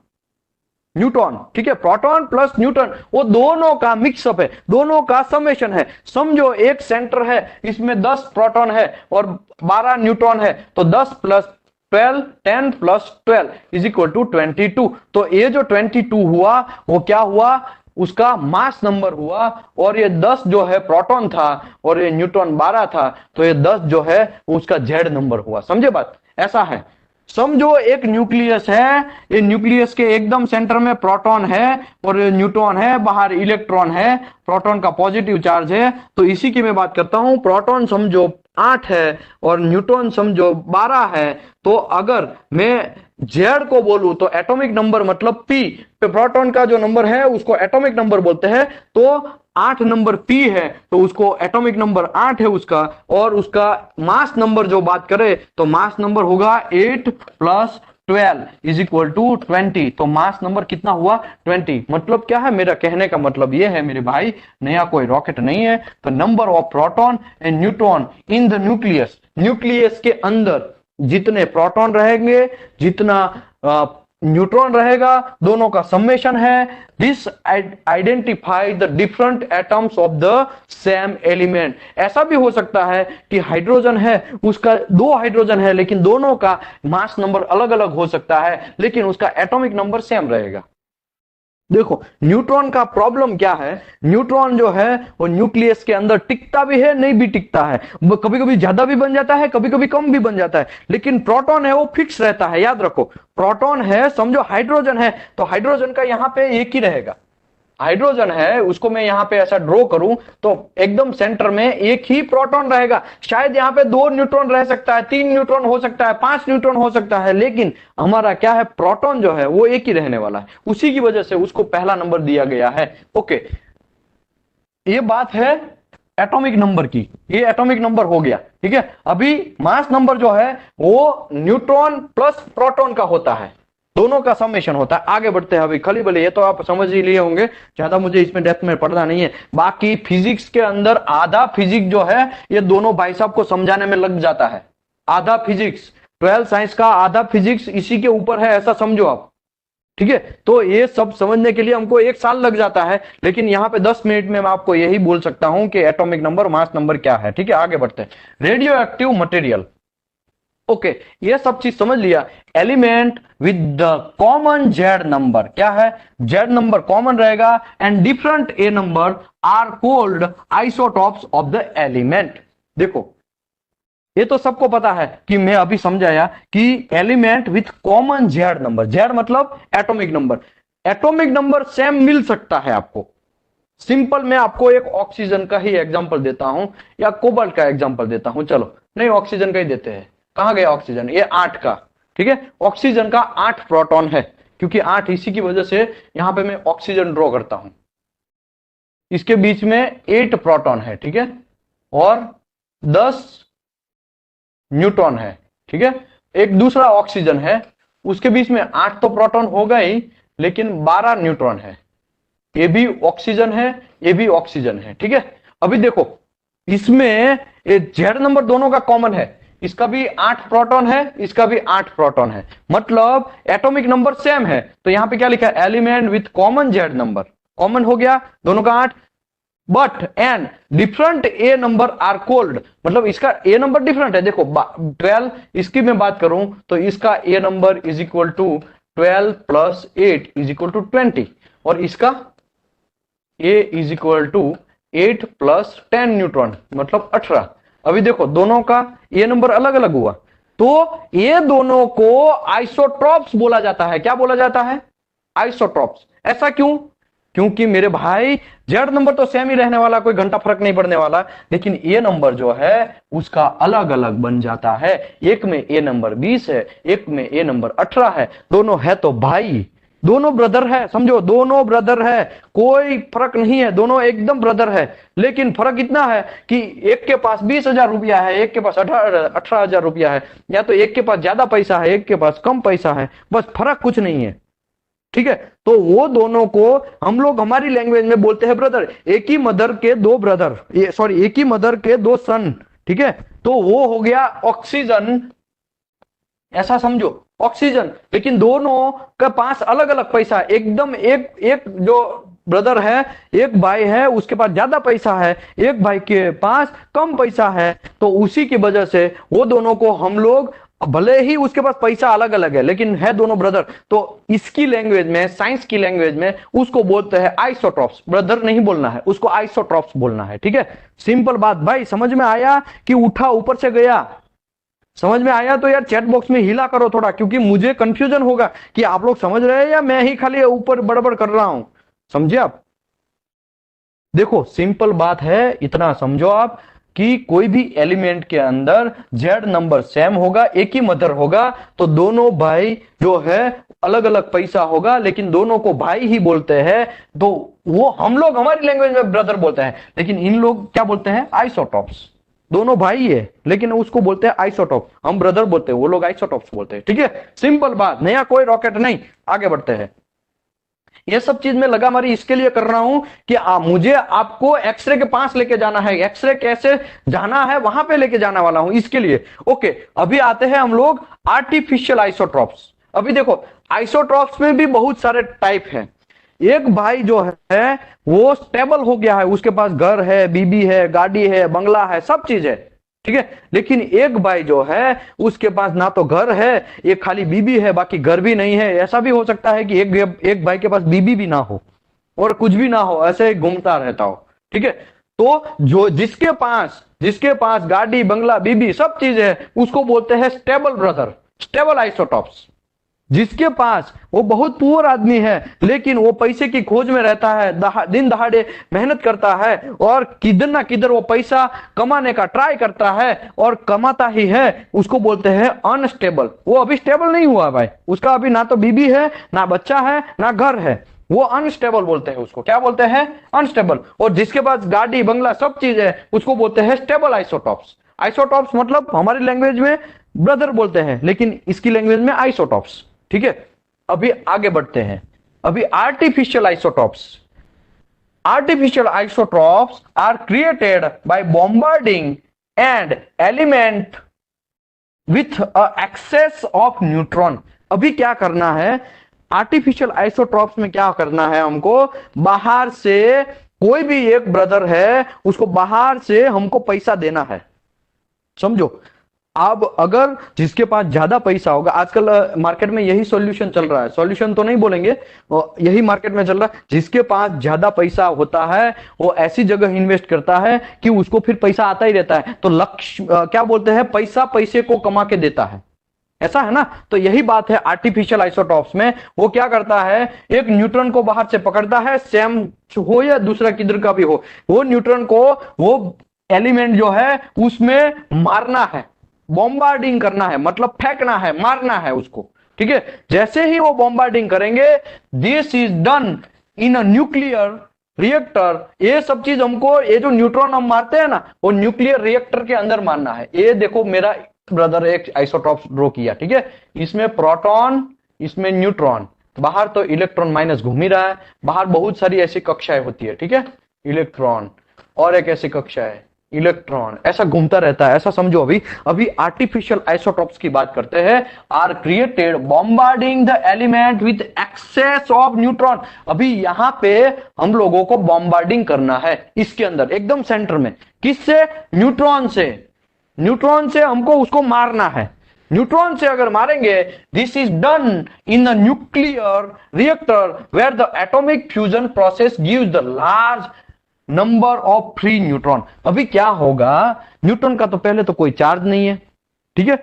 न्यूट्रॉन, ठीक है, प्रोटॉन प्लस न्यूट्रॉन, वो दोनों का मिक्सअप है, दोनों का समेशन है। समझो एक सेंटर है, इसमें 10 प्रोटॉन है और 12 न्यूट्रॉन है, तो 10 plus 12, 10 plus 12 is equal to 22। तो ये जो 22 हुआ वो क्या हुआ, उसका मास नंबर हुआ, और ये 10 जो है प्रोटॉन था और ये न्यूट्रॉन 12 था, तो ये 10 जो है उसका जेड नंबर हुआ। समझे बात, ऐसा है। समझो एक न्यूक्लियस है, ये न्यूक्लियस के एकदम सेंटर में प्रोटॉन है और न्यूट्रॉन है, बाहर इलेक्ट्रॉन है, प्रोटॉन का पॉजिटिव चार्ज है। तो इसी की मैं बात करता हूं, प्रोटॉन समझो 8 है और न्यूट्रॉन समझो 12 है। तो अगर मैं जेड को बोलूं तो एटॉमिक नंबर मतलब पी, प्रोटॉन का जो नंबर है उसको एटॉमिक नंबर बोलते हैं, तो 8 नंबर पी है, तो उसको एटॉमिक नंबर 8 है उसका, और उसका मास नंबर जो बात करें तो मास नंबर होगा 8 प्लस 12 इज इक्वल टू 20। तो मास नंबर कितना हुआ, 20। मतलब क्या है, मेरा कहने का मतलब यह है मेरे भाई, नया कोई रॉकेट नहीं है। तो number of proton and neutron in the nucleus, nucleus के अंदर जितने प्रोटॉन रहेंगे, जितना न्यूट्रॉन रहेगा, दोनों का समेशन है। This identify the different atoms of the same element. ऐसा भी हो सकता है कि हाइड्रोजन है, उसका 2 हाइड्रोजन है, लेकिन दोनों का मास नंबर अलग अलग हो सकता है, लेकिन उसका एटॉमिक नंबर सेम रहेगा। देखो न्यूट्रॉन का प्रॉब्लम क्या है, न्यूट्रॉन जो है वो न्यूक्लियस के अंदर टिकता भी है, नहीं भी टिकता है, कभी कभी ज्यादा भी बन जाता है, कभी कभी कम भी बन जाता है, लेकिन प्रोटॉन है वो फिक्स रहता है। याद रखो, प्रोटॉन है, समझो हाइड्रोजन है, तो हाइड्रोजन का यहां पे एक ही रहेगा। हाइड्रोजन है उसको मैं यहां पे ऐसा ड्रॉ करूं तो एकदम सेंटर में एक ही प्रोटॉन रहेगा। शायद यहां पे 2 न्यूट्रॉन रह सकता है, 3 न्यूट्रॉन हो सकता है, 5 न्यूट्रॉन हो सकता है, लेकिन हमारा क्या है, प्रोटॉन जो है वो एक ही रहने वाला है। उसी की वजह से उसको पहला नंबर दिया गया है, ओके। ये बात है एटॉमिक नंबर की, ये एटॉमिक नंबर हो गया, ठीक है। अभी मास नंबर जो है वो न्यूट्रॉन प्लस प्रोटॉन का होता है, दोनों का समेशन होता है। आगे बढ़ते हैं अभी, खली भले ये तो आप समझ ही लिए होंगे, ज्यादा मुझे इसमें डेप्थ में पढ़ना नहीं है। बाकी फिजिक्स के अंदर आधा फिजिक्स जो है ये दोनों भाई साहब को समझाने में लग जाता है। आधा फिजिक्स 12 साइंस का आधा फिजिक्स इसी के ऊपर है, ऐसा समझो आप, ठीक है। तो ये सब समझने के लिए हमको 1 साल लग जाता है, लेकिन यहां पे 10 मिनट में मैं आपको यही बोल सकता हूं कि एटॉमिक नंबर, मास नंबर क्या है, ठीक है। आगे बढ़ते हैं, रेडियो एक्टिव मटेरियल। ओके, ये सब चीज समझ लिया। Element with the common Z number, क्या है, जेड नंबर कॉमन रहेगा, and different A number are called isotopes of the element. देखो ये तो सबको पता है कि मैं अभी समझाया कि element with common Z number, Z मतलब atomic number, atomic number same मिल सकता है आपको। सिंपल मैं आपको एक ऑक्सीजन का ही एग्जांपल देता हूं या कोबाल्ट का एग्जांपल देता हूं, चलो नहीं ऑक्सीजन का ही देते हैं। कहां गया ऑक्सीजन, ये 8 का, ठीक है, ऑक्सीजन का 8 प्रोटॉन है, क्योंकि 8 इसी की वजह से यहां पे मैं ऑक्सीजन ड्रॉ करता हूं। इसके बीच में 8 प्रोटॉन है, ठीक है, और 10 न्यूट्रॉन है, ठीक है। एक दूसरा ऑक्सीजन है, उसके बीच में 8 तो प्रोटॉन होगा ही, लेकिन 12 न्यूट्रॉन है। ये भी ऑक्सीजन है, ये भी ऑक्सीजन है, ठीक है। अभी देखो इसमें जेड नंबर दोनों का कॉमन है, इसका भी 8 प्रोटॉन है, इसका भी 8 प्रोटॉन है, मतलब एटॉमिक नंबर सेम है। तो यहां पे क्या लिखा है, element with common Z number, common हो गया दोनों का 8, but and different A number are called, मतलब इसका ए नंबर डिफरेंट है। देखो 12, इसकी मैं बात करूं तो इसका A number is equal to 12 plus 8 is equal to 20, और इसका A is equal to 8 plus 10 neutron मतलब 18। अभी देखो दोनों का ए नंबर अलग अलग हुआ, तो ये दोनों को आइसोट्रॉप्स बोला जाता है। क्या बोला जाता है, आइसोट्रॉप्स। ऐसा क्यों, क्योंकि मेरे भाई जेड नंबर तो सेम ही रहने वाला, कोई घंटा फर्क नहीं पड़ने वाला, लेकिन ए नंबर जो है उसका अलग अलग बन जाता है। एक में ए नंबर 20 है, एक में ए नंबर 18 है, दोनों है तो भाई, दोनों ब्रदर है, समझो दोनों ब्रदर है, कोई फर्क नहीं है, दोनों एकदम ब्रदर है। लेकिन फर्क इतना है कि एक के पास 20,000 रुपया है, एक के पास 18,000 रुपया है, या तो एक के पास ज्यादा पैसा है, एक के पास कम पैसा है, बस फर्क कुछ नहीं है, ठीक है। तो वो दोनों को हम लोग हमारी लैंग्वेज में बोलते हैं ब्रदर। एक ही मदर के दो ब्रदर, सॉरी एक ही मदर के दो सन, ठीक है, तो वो हो गया ऑक्सीजन, ऐसा समझो ऑक्सीजन। लेकिन दोनों का पास अलग अलग पैसा, एकदम एक एक जो ब्रदर है, एक भाई है उसके पास ज्यादा पैसा है, एक भाई के पास कम पैसा है, तो उसी की वजह से वो दोनों को हम लोग, भले ही उसके पास पैसा अलग अलग है लेकिन है दोनों ब्रदर, तो इसकी लैंग्वेज में, साइंस की लैंग्वेज में उसको बोलते हैं आइसोट्रॉप्स। ब्रदर नहीं बोलना है उसको, आइसोट्रॉप्स बोलना है, ठीक है। सिंपल बात भाई, समझ में आया कि उठा ऊपर से गया, समझ में आया तो यार चैट बॉक्स में हिला करो थोड़ा, क्योंकि मुझे कंफ्यूजन होगा कि आप लोग समझ रहे हैं या मैं ही खाली ऊपर बड़बड़ कर रहा हूं। समझे आप, देखो सिंपल बात है, इतना समझो आप कि कोई भी एलिमेंट के अंदर जेड नंबर सेम होगा, एक ही मदर होगा, तो दोनों भाई जो है अलग अलग पैसा होगा, लेकिन दोनों को भाई ही बोलते हैं। तो वो हम लोग हमारी लैंग्वेज में ब्रदर बोलते हैं, लेकिन इन लोग क्या बोलते हैं, आइसोटॉप्स। दोनों भाई है लेकिन उसको बोलते हैं आइसोटॉप, हम ब्रदर बोलते हैं, वो लोग आइसोटॉप्स बोलते हैं, ठीक है। सिंपल बात, नया कोई रॉकेट नहीं। आगे बढ़ते हैं। ये सब चीज मैं लगा मारी इसके लिए कर रहा हूं कि मुझे आपको एक्सरे के पास लेके जाना है, एक्सरे कैसे जाना है वहां पे लेके जाने वाला हूं इसके लिए। ओके, अभी आते हैं हम लोग आर्टिफिशियल आइसोट्रॉप्स। अभी देखो आइसोट्रॉप्स में भी बहुत सारे टाइप हैं। एक भाई जो है वो स्टेबल हो गया है, उसके पास घर है, बीबी है, गाड़ी है, बंगला है, सब चीज है, ठीक है। लेकिन एक भाई जो है उसके पास ना तो घर है, एक खाली बीबी है, बाकी घर भी नहीं है। ऐसा भी हो सकता है कि एक भाई के पास बीबी भी ना हो और कुछ भी ना हो, ऐसे घूमता रहता हो, ठीक है। तो जो जिसके पास गाड़ी, बंगला, बीबी सब चीज है, उसको बोलते हैं स्टेबल ब्रदर, स्टेबल आइसोटॉप्स। जिसके पास वो बहुत पुअर आदमी है लेकिन वो पैसे की खोज में रहता है, दिन दहाड़े मेहनत करता है और किधर ना किधर वो पैसा कमाने का ट्राई करता है और कमाता ही है, उसको बोलते हैं अनस्टेबल। वो अभी स्टेबल नहीं हुआ भाई, उसका अभी ना तो बीबी है, ना बच्चा है, ना घर है, वो अनस्टेबल बोलते हैं उसको। क्या बोलते हैं, अनस्टेबल। और जिसके पास गाड़ी, बंगला सब चीज है, उसको बोलते हैं स्टेबल आइसोटॉप्स। आइसोटॉप्स मतलब हमारी लैंग्वेज में ब्रदर बोलते हैं, लेकिन इसकी लैंग्वेज में आइसोटॉप्स, ठीक है। अभी आगे बढ़ते हैं। अभी artificial isotopes. Artificial isotopes are created by bombarding and element with excess of neutron. अभी क्या करना है, आर्टिफिशियल आइसोटॉप्स में क्या करना है हमको, बाहर से कोई भी एक ब्रदर है उसको बाहर से हमको पैसा देना है, समझो। अब अगर जिसके पास ज्यादा पैसा होगा, आजकल मार्केट में यही सॉल्यूशन चल रहा है, सॉल्यूशन तो नहीं बोलेंगे, यही मार्केट में चल रहा है, जिसके पास ज्यादा पैसा होता है वो ऐसी जगह इन्वेस्ट करता है कि उसको फिर पैसा आता ही रहता है। तो लक्ष्य क्या बोलते हैं, पैसा पैसे को कमा के देता है, ऐसा है ना। तो यही बात है आर्टिफिशियल आइसोटॉप्स में। वो क्या करता है, एक न्यूट्रॉन को बाहर से पकड़ता है, सेम हो या दूसरा किधर का भी हो, वो न्यूट्रॉन को वो एलिमेंट जो है उसमें मारना है, बॉम्बार्डिंग करना है, मतलब फेंकना है, मारना है उसको, ठीक है। जैसे ही वो बॉम्बार्डिंग करेंगे, this is done in a nuclear reactor. ये सब चीज हमको, ये जो न्यूट्रॉन हम मारते हैं ना, वो न्यूक्लियर रिएक्टर के अंदर मारना है। ये देखो मेरा ब्रदर एक आइसोटॉप ड्रॉ किया, ठीक है, इसमें प्रोटॉन, इसमें न्यूट्रॉन, बाहर तो इलेक्ट्रॉन माइनस घूम ही रहा है, बाहर बहुत सारी ऐसी कक्षाएं होती है, ठीक है, इलेक्ट्रॉन, और एक ऐसी कक्षा है इलेक्ट्रॉन, ऐसा घूमता रहता है, ऐसा समझो। अभी अभी आर्टिफिशियल आइसोटॉप्स की बात करते हैं। Are created bombarding the element with excess of neutron. अभी यहां पे हम लोगों को बॉम्बार्डिंग करना है, इसके अंदर एकदम सेंटर में, किससे, न्यूट्रॉन से, न्यूट्रॉन से हमको उसको मारना है। न्यूट्रॉन से अगर मारेंगे, this is done in the nuclear reactor where the atomic fusion process gives the large number of free neutron. अभी क्या होगा, न्यूट्रॉन का तो पहले तो कोई चार्ज नहीं है, ठीक है।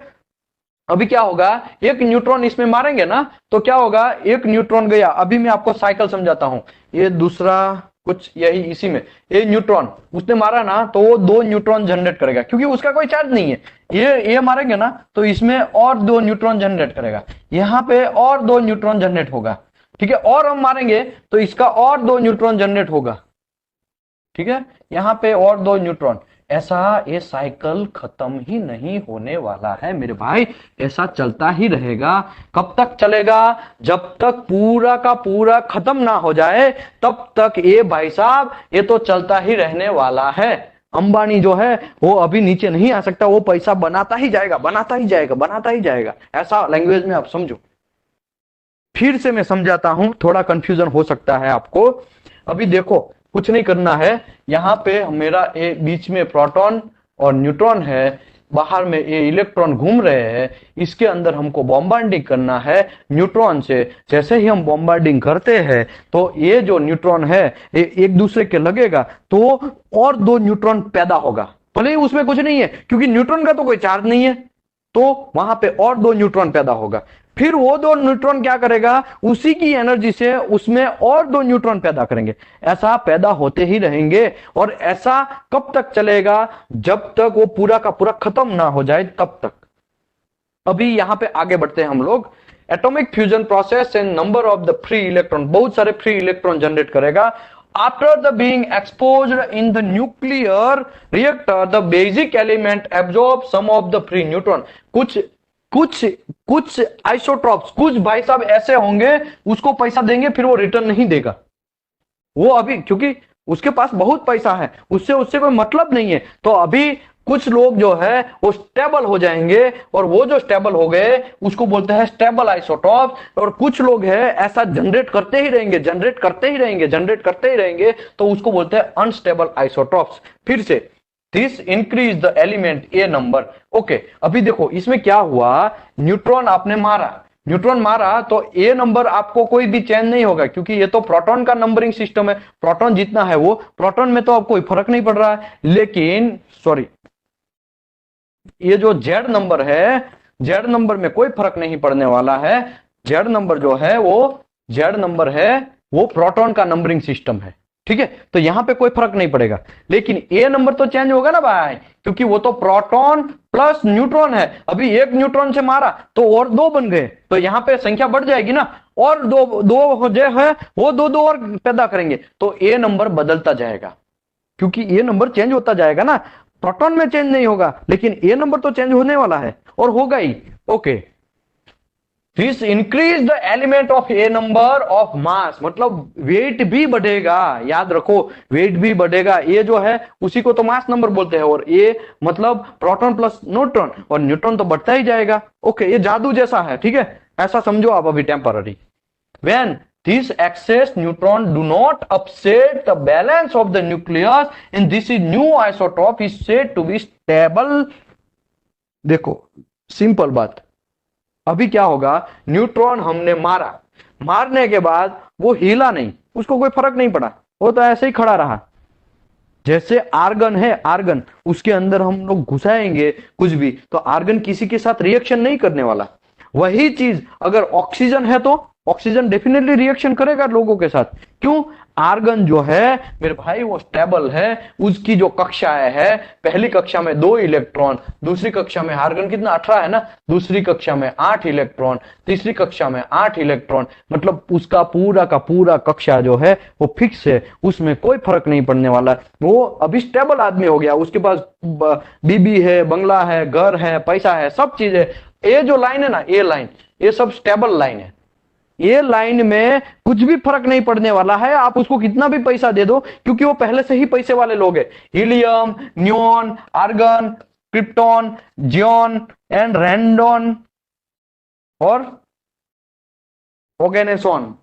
अभी क्या होगा, एक न्यूट्रॉन इसमें मारेंगे ना, तो क्या होगा, एक न्यूट्रॉन गया। अभी मैं आपको साइकिल समझाता हूं, ये दूसरा कुछ यही इसी में, ये न्यूट्रॉन उसने मारा ना, तो वो 2 न्यूट्रॉन जनरेट करेगा, क्योंकि उसका कोई चार्ज नहीं है। ये मारेंगे ना, तो इसमें और 2 न्यूट्रॉन जनरेट करेगा, यहां पे और 2 न्यूट्रॉन जनरेट होगा, ठीक है। और हम मारेंगे तो इसका और 2 न्यूट्रॉन जनरेट होगा, ठीक है, यहां पे और 2 न्यूट्रॉन। ऐसा ये साइकिल खत्म ही नहीं होने वाला है मेरे भाई, ऐसा चलता ही रहेगा। कब तक चलेगा, जब तक पूरा का पूरा खत्म ना हो जाए, तब तक ये भाई साहब ये तो चलता ही रहने वाला है। अंबानी जो है वो अभी नीचे नहीं आ सकता, वो पैसा बनाता ही जाएगा, बनाता ही जाएगा, बनाता ही जाएगा, ऐसा लैंग्वेज में आप समझो। फिर से मैं समझाता हूं, थोड़ा कंफ्यूजन हो सकता है आपको। अभी देखो कुछ नहीं करना है, यहां पे मेरा ए बीच में प्रोटॉन और न्यूट्रॉन है, बाहर में ये इलेक्ट्रॉन घूम रहे हैं, इसके अंदर हमको बॉम्बार्डिंग करना है न्यूट्रॉन से। जैसे ही हम बॉम्बार्डिंग करते हैं तो ये जो न्यूट्रॉन है ये एक दूसरे के लगेगा, तो और 2 न्यूट्रॉन पैदा होगा, भले ही उसमें कुछ नहीं है, क्योंकि न्यूट्रॉन का तो कोई चार्ज नहीं है, तो वहां पे और 2 न्यूट्रॉन पैदा होगा। फिर वो 2 न्यूट्रॉन क्या करेगा, उसी की एनर्जी से उसमें और 2 न्यूट्रॉन पैदा करेंगे। ऐसा पैदा होते ही रहेंगे, और ऐसा कब तक चलेगा, जब तक वो पूरा का पूरा खत्म ना हो जाए, तब तक। अभी यहां पे आगे बढ़ते हैं हम लोग। Atomic fusion process and number of the free electron, बहुत सारे फ्री इलेक्ट्रॉन जनरेट करेगा। After the being exposed in the nuclear reactor, the basic element absorbs some of the free neutron. कुछ कुछ कुछ आइसोट्रॉप्स, कुछ भाई साहब ऐसे होंगे, उसको पैसा देंगे फिर वो रिटर्न नहीं देगा। वो अभी क्योंकि उसके पास बहुत पैसा है, उससे उससे कोई मतलब नहीं है। तो अभी कुछ लोग जो है वो स्टेबल हो जाएंगे, और वो जो स्टेबल हो गए उसको बोलते हैं स्टेबल आइसोटॉप। और कुछ लोग है ऐसा जनरेट करते ही रहेंगे, जनरेट करते ही रहेंगे, जनरेट करते ही रहेंगे, तो उसको बोलते हैं अनस्टेबल आइसोटॉप्स। फिर से, this increase the element A number. Okay, अभी देखो इसमें क्या हुआ, न्यूट्रॉन आपने मारा, न्यूट्रॉन मारा तो ए नंबर आपको कोई भी चेंज नहीं होगा, क्योंकि ये तो प्रोटॉन का नंबरिंग सिस्टम है, प्रोटॉन जितना है वो, प्रोटॉन में तो अब कोई फर्क नहीं पड़ रहा है। लेकिन सॉरी, ये जो जेड नंबर है, जेड नंबर में कोई फर्क नहीं पड़ने वाला है। जेड नंबर जो है वो, जेड नंबर है वो प्रोटॉन का नंबरिंग सिस्टम है, ठीक है, तो यहां पे कोई फर्क नहीं पड़ेगा। लेकिन ए नंबर तो चेंज होगा ना भाई, क्योंकि वो तो प्रोटॉन प्लस न्यूट्रॉन है। अभी एक न्यूट्रॉन से मारा तो और 2 बन गए, तो यहां पे संख्या बढ़ जाएगी ना, और दो जो है वो 2 और पैदा करेंगे, तो ए नंबर बदलता जाएगा, क्योंकि ए नंबर चेंज होता जाएगा ना। प्रोटॉन में चेंज नहीं होगा, लेकिन ए नंबर तो चेंज होने वाला है, और होगा ही। Okay, this increase the element of A number of mass, मतलब वेट भी बढ़ेगा, याद रखो वेट भी बढ़ेगा। ये जो है उसी को तो मास नंबर बोलते हैं, और ए मतलब प्रोटॉन प्लस न्यूट्रॉन, और न्यूट्रॉन तो बढ़ता ही जाएगा। ओके, ये जादू जैसा है, ठीक है, ऐसा समझो आप अभी temporary. When this excess neutron do not upset the balance of the nucleus, and this is new isotope is said to be stable देखो सिंपल बात, अभी क्या होगा, न्यूट्रॉन हमने मारा, मारने के बाद वो हिला नहीं, उसको कोई फर्क नहीं पड़ा, वो तो ऐसे ही खड़ा रहा। जैसे आर्गन है, आर्गन उसके अंदर हम लोग घुसाएंगे कुछ भी तो आर्गन किसी के साथ रिएक्शन नहीं करने वाला। वही चीज अगर ऑक्सीजन है तो ऑक्सीजन डेफिनेटली रिएक्शन करेगा लोगों के साथ। क्यों? आर्गन जो है मेरे भाई वो स्टेबल है, उसकी जो कक्षाएं है, पहली कक्षा में 2 इलेक्ट्रॉन, दूसरी कक्षा में आर्गन कितना 18 है ना, दूसरी कक्षा में 8 इलेक्ट्रॉन, तीसरी कक्षा में 8 इलेक्ट्रॉन, मतलब उसका पूरा का पूरा कक्षा जो है वो फिक्स है, उसमें कोई फर्क नहीं पड़ने वाला। वो अभी स्टेबल आदमी हो गया, उसके पास बीबी है, बंगला है, घर है, पैसा है, सब चीज है। ये जो लाइन है ना, ये लाइन, ये सब स्टेबल लाइन है। ये लाइन में कुछ भी फर्क नहीं पड़ने वाला है, आप उसको कितना भी पैसा दे दो, क्योंकि वो पहले से ही पैसे वाले लोग हैं। हीलियम, न्यून, आर्गन, क्रिप्टॉन, जियोन एंड रैंडॉन और ऑर्गेनेसॉन,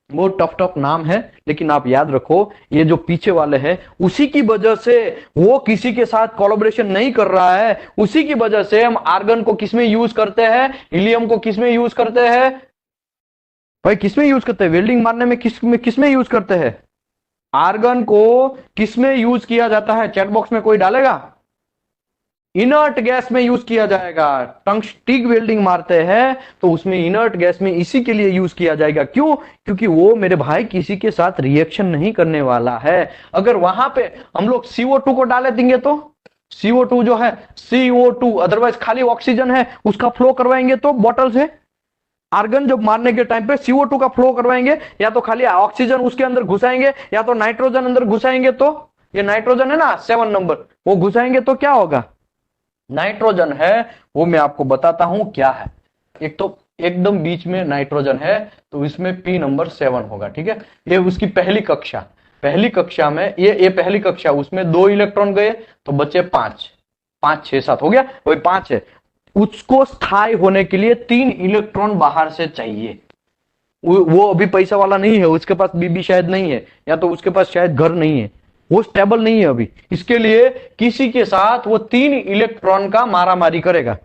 बहुत टफ टफ नाम है, लेकिन आप याद रखो ये जो पीछे वाले हैं उसी की वजह से वो किसी के साथ कोलैबोरेशन नहीं कर रहा है। उसी की वजह से हम आर्गन को किसमें यूज करते हैं, हीलियम को किसमें यूज करते हैं भाई, किसमें यूज करते हैं, वेल्डिंग मारने में किसमें यूज करते हैं, आर्गन को किसमें यूज किया जाता है, चैट बॉक्स में कोई डालेगा, इनर्ट गैस में यूज किया जाएगा। टंगस्टिक वेल्डिंग मारते हैं तो उसमें इनर्ट गैस में इसी के लिए यूज किया जाएगा। क्यों? क्योंकि वो मेरे भाई किसी के साथ रिएक्शन नहीं करने वाला है। अगर वहां पे हम लोग CO2 को डाले देंगे तो CO2 जो है, CO2 अदरवाइज खाली ऑक्सीजन है, उसका फ्लो करवाएंगे तो बॉटल से, आर्गन जब मारने के टाइम पे CO2 का फ्लो करवाएंगे, या तो खाली ऑक्सीजन उसके अंदर घुसाएंगे, या तो नाइट्रोजन अंदर घुसाएंगे। तो ये नाइट्रोजन है ना 7 नंबर, वो घुसाएंगे तो क्या होगा, नाइट्रोजन है वो मैं आपको बताता हूं क्या है। एक तो एकदम बीच में नाइट्रोजन है तो इसमें P नंबर 7 होगा, ठीक है। ये उसकी पहली कक्षा, पहली कक्षा में ये पहली कक्षा, उसमें 2 इलेक्ट्रॉन गए तो बचे 5, 5 6 7 हो गया, वही 5 है। उसको स्थायी होने के लिए 3 इलेक्ट्रॉन बाहर से चाहिए। वो अभी पैसा वाला नहीं है, उसके पास बीबी शायद नहीं है, या तो उसके पास शायद घर नहीं है, वो स्टेबल नहीं है अभी, इसके लिए किसी के साथ वो 3 इलेक्ट्रॉन का मारामारी करेगा।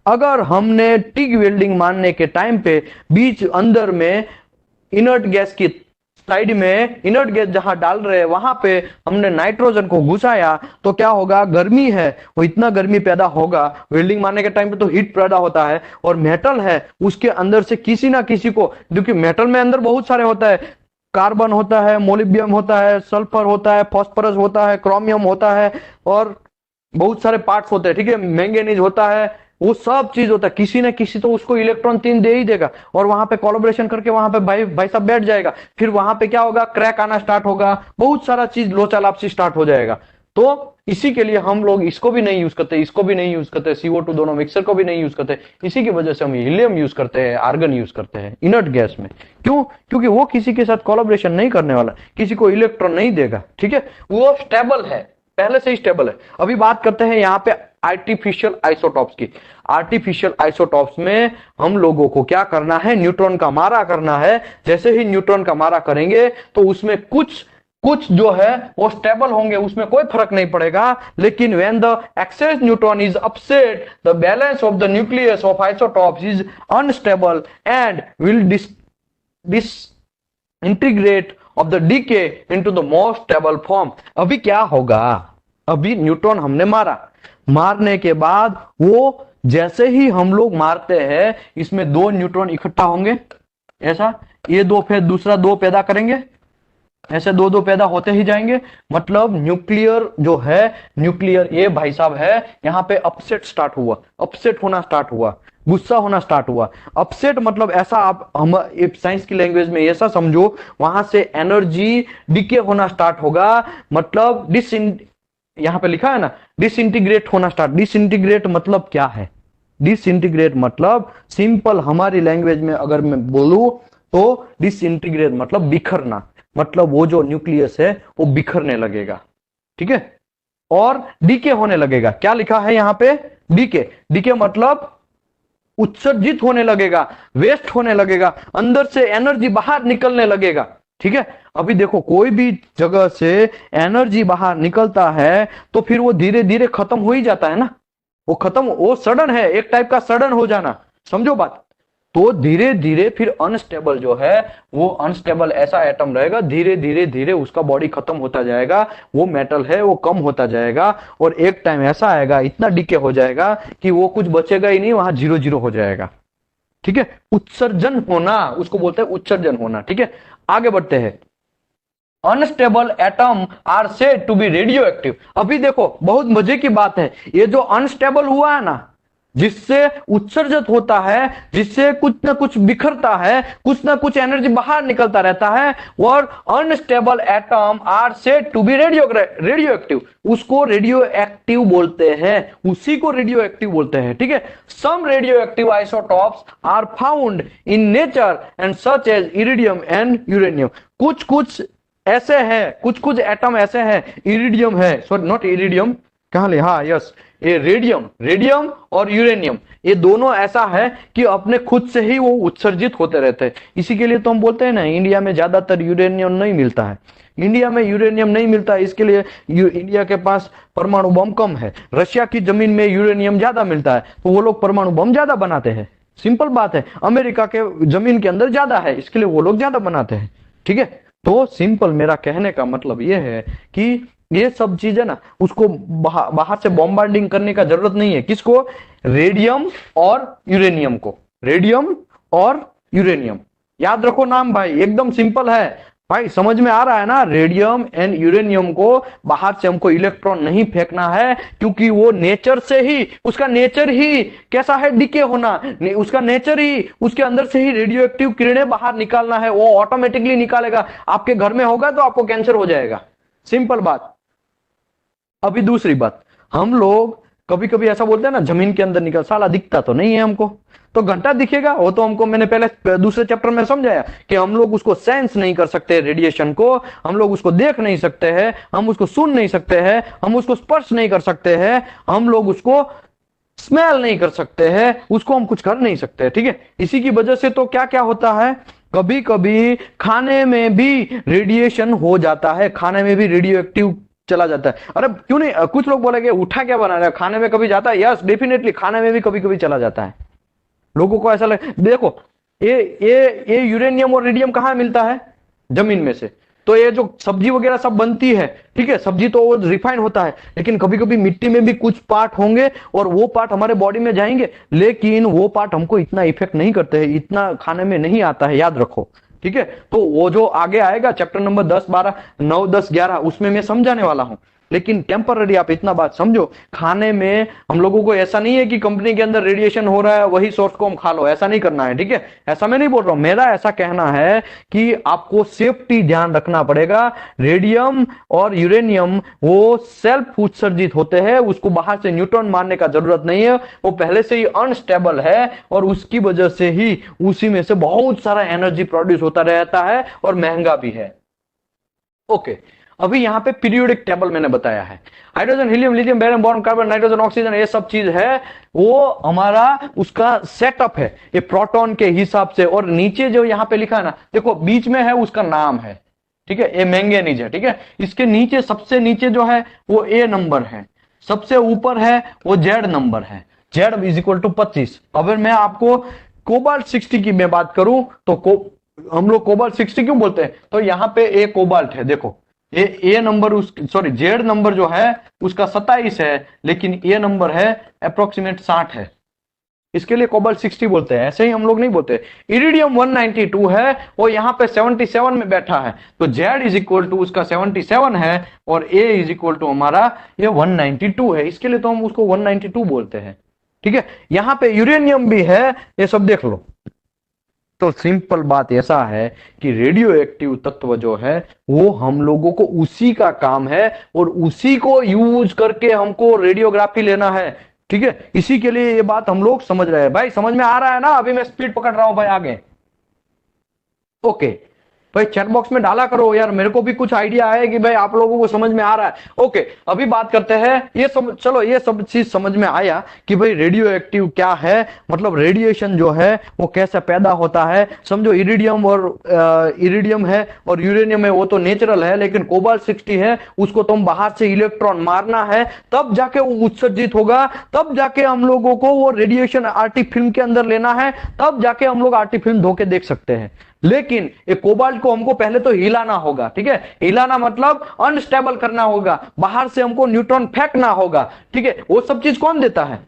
अगर हमने टिग वेल्डिंग मारने के टाइम पे बीच अंदर में इनर्ट गैस की साइड में, इनर्ट गैस जहां डाल रहे हैं वहां पे हमने नाइट्रोजन को घुसाया तो क्या होगा, गर्मी है, वो इतना गर्मी पैदा होगा, वेल्डिंग मारने के टाइम पे तो हीट पैदा होता है, और मेटल है उसके अंदर से किसी ना किसी को, क्योंकि मेटल में अंदर बहुत सारे होता है, कार्बन होता है, मोलिब्डियम होता है, सल्फर होता है, फास्फोरस होता है, क्रोमियम होता है, और बहुत सारे पार्ट्स होते हैं, ठीक है, मैंगनीज होता है, वो सब चीज होता है, किसी न किसी तो उसको इलेक्ट्रॉन 3 दे ही देगा, और वहां पे कोलैबोरेशन करके वहां पे भाई भाई साहब बैठ जाएगा। फिर वहां पे क्या होगा, क्रैक आना स्टार्ट होगा, बहुत सारा चीज लोचा लापसी स्टार्ट हो जाएगा। तो इसी के लिए हम लोग इसको भी नहीं यूज करते, इसको भी नहीं यूज करते, CO2 दोनों मिक्सर को भी नहीं यूज करते। इसी की वजह से हम हीलियम यूज करते हैं, आर्गन यूज करते हैं इनर्ट गैस में। क्यों? क्योंकि वो किसी के साथ कोलैबोरेशन नहीं करने वाला, किसी को इलेक्ट्रॉन नहीं देगा, ठीक है, वो स्टेबल है, पहले से ही स्टेबल है। अभी बात करते हैं यहाँ पे आर्टिफिशियल आइसोटॉप्स की। आर्टिफिशियल आइसोटॉप्स में हम लोगों को क्या करना है, न्यूट्रॉन का मारा करना है। जैसे ही न्यूट्रॉन का मारा करेंगे तो उसमें कुछ कुछ जो है वो स्टेबल होंगे, उसमें कोई फर्क नहीं पड़ेगा। लेकिन when the excess neutron is upset, the balance of the nucleus of isotopes is unstable and will disintegrate of the decay into the more stable form. अभी क्या होगा, अभी न्यूट्रॉन हमने मारा, मारने के बाद वो जैसे ही हम लोग मारते हैं, इसमें 2 न्यूट्रॉन इकट्ठा होंगे, ऐसा, ये 2 फिर दूसरा 2 पैदा करेंगे, ऐसे 2 2 पैदा होते ही जाएंगे। मतलब न्यूक्लियर जो है, न्यूक्लियर ये भाई साहब है, यहां पे अपसेट स्टार्ट हुआ, अपसेट होना स्टार्ट हुआ, गुस्सा होना स्टार्ट हुआ। अपसेट मतलब ऐसा, आप हम साइंस की लैंग्वेज में ऐसा समझो, वहां से एनर्जी डिके होना स्टार्ट होगा, मतलब यहां पे लिखा है ना डिसइंटीग्रेट होना स्टार्ट। डिसइंटीग्रेट मतलब क्या है, डिसइंटीग्रेट मतलब सिंपल हमारी लैंग्वेज में अगर मैं बोलूं तो डिसइंटीग्रेट मतलब बिखरना, मतलब वो जो न्यूक्लियस है वो बिखरने लगेगा, ठीक है, और डीके होने लगेगा। क्या लिखा है यहां पे, डीके, डीके मतलब उत्सर्जित होने लगेगा, वेस्ट होने लगेगा, अंदर से एनर्जी बाहर निकलने लगेगा, ठीक है। अभी देखो कोई भी जगह से एनर्जी बाहर निकलता है तो फिर वो धीरे धीरे खत्म हो ही जाता है ना, वो खत्म, वो सडन है, एक टाइप का सडन हो जाना, समझो बात। तो धीरे धीरे फिर अनस्टेबल जो है, वो अनस्टेबल ऐसा एटम रहेगा, धीरे धीरे धीरे उसका बॉडी खत्म होता जाएगा, वो मेटल है वो कम होता जाएगा, और एक टाइम ऐसा आएगा, इतना डीके हो जाएगा कि वो कुछ बचेगा ही नहीं, वहां जीरो जीरो हो जाएगा। ठीक है, उत्सर्जन होना उसको बोलते हैं, उत्सर्जन होना। ठीक है, आगे बढ़ते हैं। Unstable atom are said to be radioactive. अभी देखो बहुत मजे की बात है, ये जो अनस्टेबल हुआ है ना, जिससे उत्सर्जित होता है, जिससे कुछ ना कुछ बिखरता है, कुछ ना कुछ एनर्जी बाहर निकलता रहता है, और unstable atom are said to be radioactive, उसको रेडियो एक्टिव बोलते हैं, उसी को रेडियो एक्टिव बोलते हैं। ठीक है, some radioactive isotopes are found in nature and such as iridium and uranium. कुछ कुछ ऐसे हैं, कुछ कुछ एटम ऐसे हैं, इरिडियम है, सॉरी नॉट इरिडियम, कहां ले, हाँ यस, ये रेडियम, रेडियम और यूरेनियम, ये दोनों ऐसा है कि अपने खुद से ही वो उत्सर्जित होते रहते हैं। इसी के लिए तो हम बोलते हैं ना, इंडिया में ज्यादातर यूरेनियम नहीं मिलता है, इंडिया में यूरेनियम नहीं मिलता है, इसके लिए इंडिया के पास परमाणु बम कम है। रशिया की जमीन में यूरेनियम ज्यादा मिलता है, तो वो लोग परमाणु बम ज्यादा बनाते हैं, सिंपल बात है। अमेरिका के जमीन के अंदर ज्यादा है, इसके लिए वो लोग ज्यादा बनाते हैं। ठीक है, तो सिंपल मेरा कहने का मतलब ये है कि ये सब चीजें ना, उसको बाहर से बॉम्बार्डिंग करने का जरूरत नहीं है। किसको? रेडियम और यूरेनियम को, रेडियम और यूरेनियम, याद रखो नाम भाई, एकदम सिंपल है भाई, समझ में आ रहा है ना। रेडियम एंड यूरेनियम को बाहर से हमको इलेक्ट्रॉन नहीं फेंकना है, क्योंकि वो नेचर से ही, उसका नेचर ही कैसा है, डीके होना, उसका नेचर ही, उसके अंदर से ही रेडियो एक्टिव किरणें बाहर निकालना है, वो ऑटोमेटिकली निकालेगा। आपके घर में होगा तो आपको कैंसर हो जाएगा, सिंपल बात। अभी दूसरी बात, हम लोग कभी कभी ऐसा बोलते हैं ना, जमीन के अंदर निकल, साला दिखता तो नहीं है हमको, तो घंटा दिखेगा, वो तो हमको मैंने पहले दूसरे चैप्टर में समझाया कि हम लोग उसको सेंस नहीं कर सकते, रेडिएशन को हम लोग उसको देख नहीं सकते हैं, हम उसको सुन नहीं सकते हैं, हम उसको स्पर्श नहीं कर सकते हैं, हम लोग उसको स्मेल नहीं कर सकते हैं, उसको हम कुछ कर नहीं सकते। ठीक है, इसी की वजह से तो क्या क्या होता है, कभी कभी खाने में भी रेडिएशन हो जाता है, खाने में भी रेडियो एक्टिव चला जाता है। अरे क्यों नहीं, कुछ लोग बोलेंगे उठा क्या बना रहे, खाने में कभी जाता है? यस डेफिनेटली, खाने में भी कभी कभी चला जाता है। लोगों को ऐसा लगे, देखो ये यूरेनियम और रेडियम कहां मिलता है? जमीन में से। तो ये जो सब्जी वगैरह सब बनती है, ठीक है, सब्जी तो वो रिफाइन होता है, लेकिन कभी कभी मिट्टी में भी कुछ पार्ट होंगे और वो पार्ट हमारे बॉडी में जाएंगे, लेकिन वो पार्ट हमको इतना इफेक्ट नहीं करते हैं, इतना खाने में नहीं आता है, याद रखो। ठीक है, तो वो जो आगे आएगा चैप्टर नंबर 10, 12, 9, 10, 11, उसमें मैं समझाने वाला हूं, लेकिन टेम्पररी आप इतना बात समझो, खाने में हम लोगों को ऐसा नहीं है कि कंपनी के अंदर रेडिएशन हो रहा है वही सोर्स को हम खा लो, ऐसा नहीं करना है। ठीक है, ऐसा मैं नहीं बोल रहा हूं, मेरा ऐसा कहना है कि आपको सेफ्टी ध्यान रखना पड़ेगा। रेडियम और यूरेनियम वो सेल्फ उत्सर्जित होते हैं, उसको बाहर से न्यूट्रॉन मारने का जरूरत नहीं है, वो पहले से ही अनस्टेबल है, और उसकी वजह से ही उसी में से बहुत सारा एनर्जी प्रोड्यूस होता रहता है और महंगा भी है। ओके, अभी यहां पे पीरियोडिक टेबल मैंने बताया है, hydrogen, helium, lithium, barium, boron, carbon, nitrogen, oxygen, ये सब चीज है, वो हमारा उसका सेटअप है, ये प्रोटॉन के हिसाब से। और नीचे जो यहां पे लिखा है ना, देखो बीच में है उसका नाम है, ठीक है, ये मैंगनीज है। ठीक है, इसके नीचे सबसे नीचे जो है वो ए नंबर है, सबसे ऊपर है वो जेड नंबर है, जेड इज इक्वल टू 25। अगर मैं आपको कोबाल्ट 60 की मैं बात करूं तो हम लोग कोबाल्ट 60 क्यों बोलते हैं? तो यहां पे ए कोबाल्ट है, देखो ये ए नंबर, उस सॉरी जेड नंबर जो है उसका 27 है, लेकिन ए नंबर है अप्रोक्सीमेट 60 है, इसके लिए कोबाल्ट 60 बोलते हैं, ऐसे ही हम लोग नहीं बोलते। इरिडियम 192 है, वो यहाँ पे 77 में बैठा है, तो जेड इज इक्वल टू उसका 77 है, और ए इज इक्वल टू हमारा ये 192 है, इसके लिए तो हम उसको 192 बोलते हैं। ठीक है, यहाँ पे यूरेनियम भी है, ये सब देख लो। तो सिंपल बात ऐसा है कि रेडियो एक्टिव तत्व जो है वो हम लोगों को उसी का काम है, और उसी को यूज करके हमको रेडियोग्राफी लेना है। ठीक है, इसी के लिए ये बात हम लोग समझ रहे हैं। भाई समझ में आ रहा है ना? अभी मैं स्पीड पकड़ रहा हूं भाई आगे। ओके, भाई चैट बॉक्स में डाला करो यार, मेरे को भी कुछ आइडिया है कि भाई आप लोगों को समझ में आ रहा है। ओके, अभी बात करते हैं चलो ये सब चीज समझ में आया कि भाई रेडियो एक्टिव क्या है, मतलब रेडिएशन जो है वो कैसे पैदा होता है। समझो इरिडियम है और यूरेनियम है, वो तो नेचुरल है, लेकिन कोबाल्ट 60 है, उसको तुम बाहर से इलेक्ट्रॉन मारना है तब जाके वो उत्सर्जित होगा, तब जाके हम लोगों को वो रेडिएशन आरटी फिल्म के अंदर लेना है, तब जाके हम लोग आरटी फिल्म धो के देख सकते हैं। लेकिन एक कोबाल्ट को हमको पहले तो हिलाना होगा, ठीक है, हिलाना मतलब अनस्टेबल करना होगा, बाहर से हमको न्यूट्रॉन फेंकना होगा, ठीक है। वो सब चीज कौन देता है?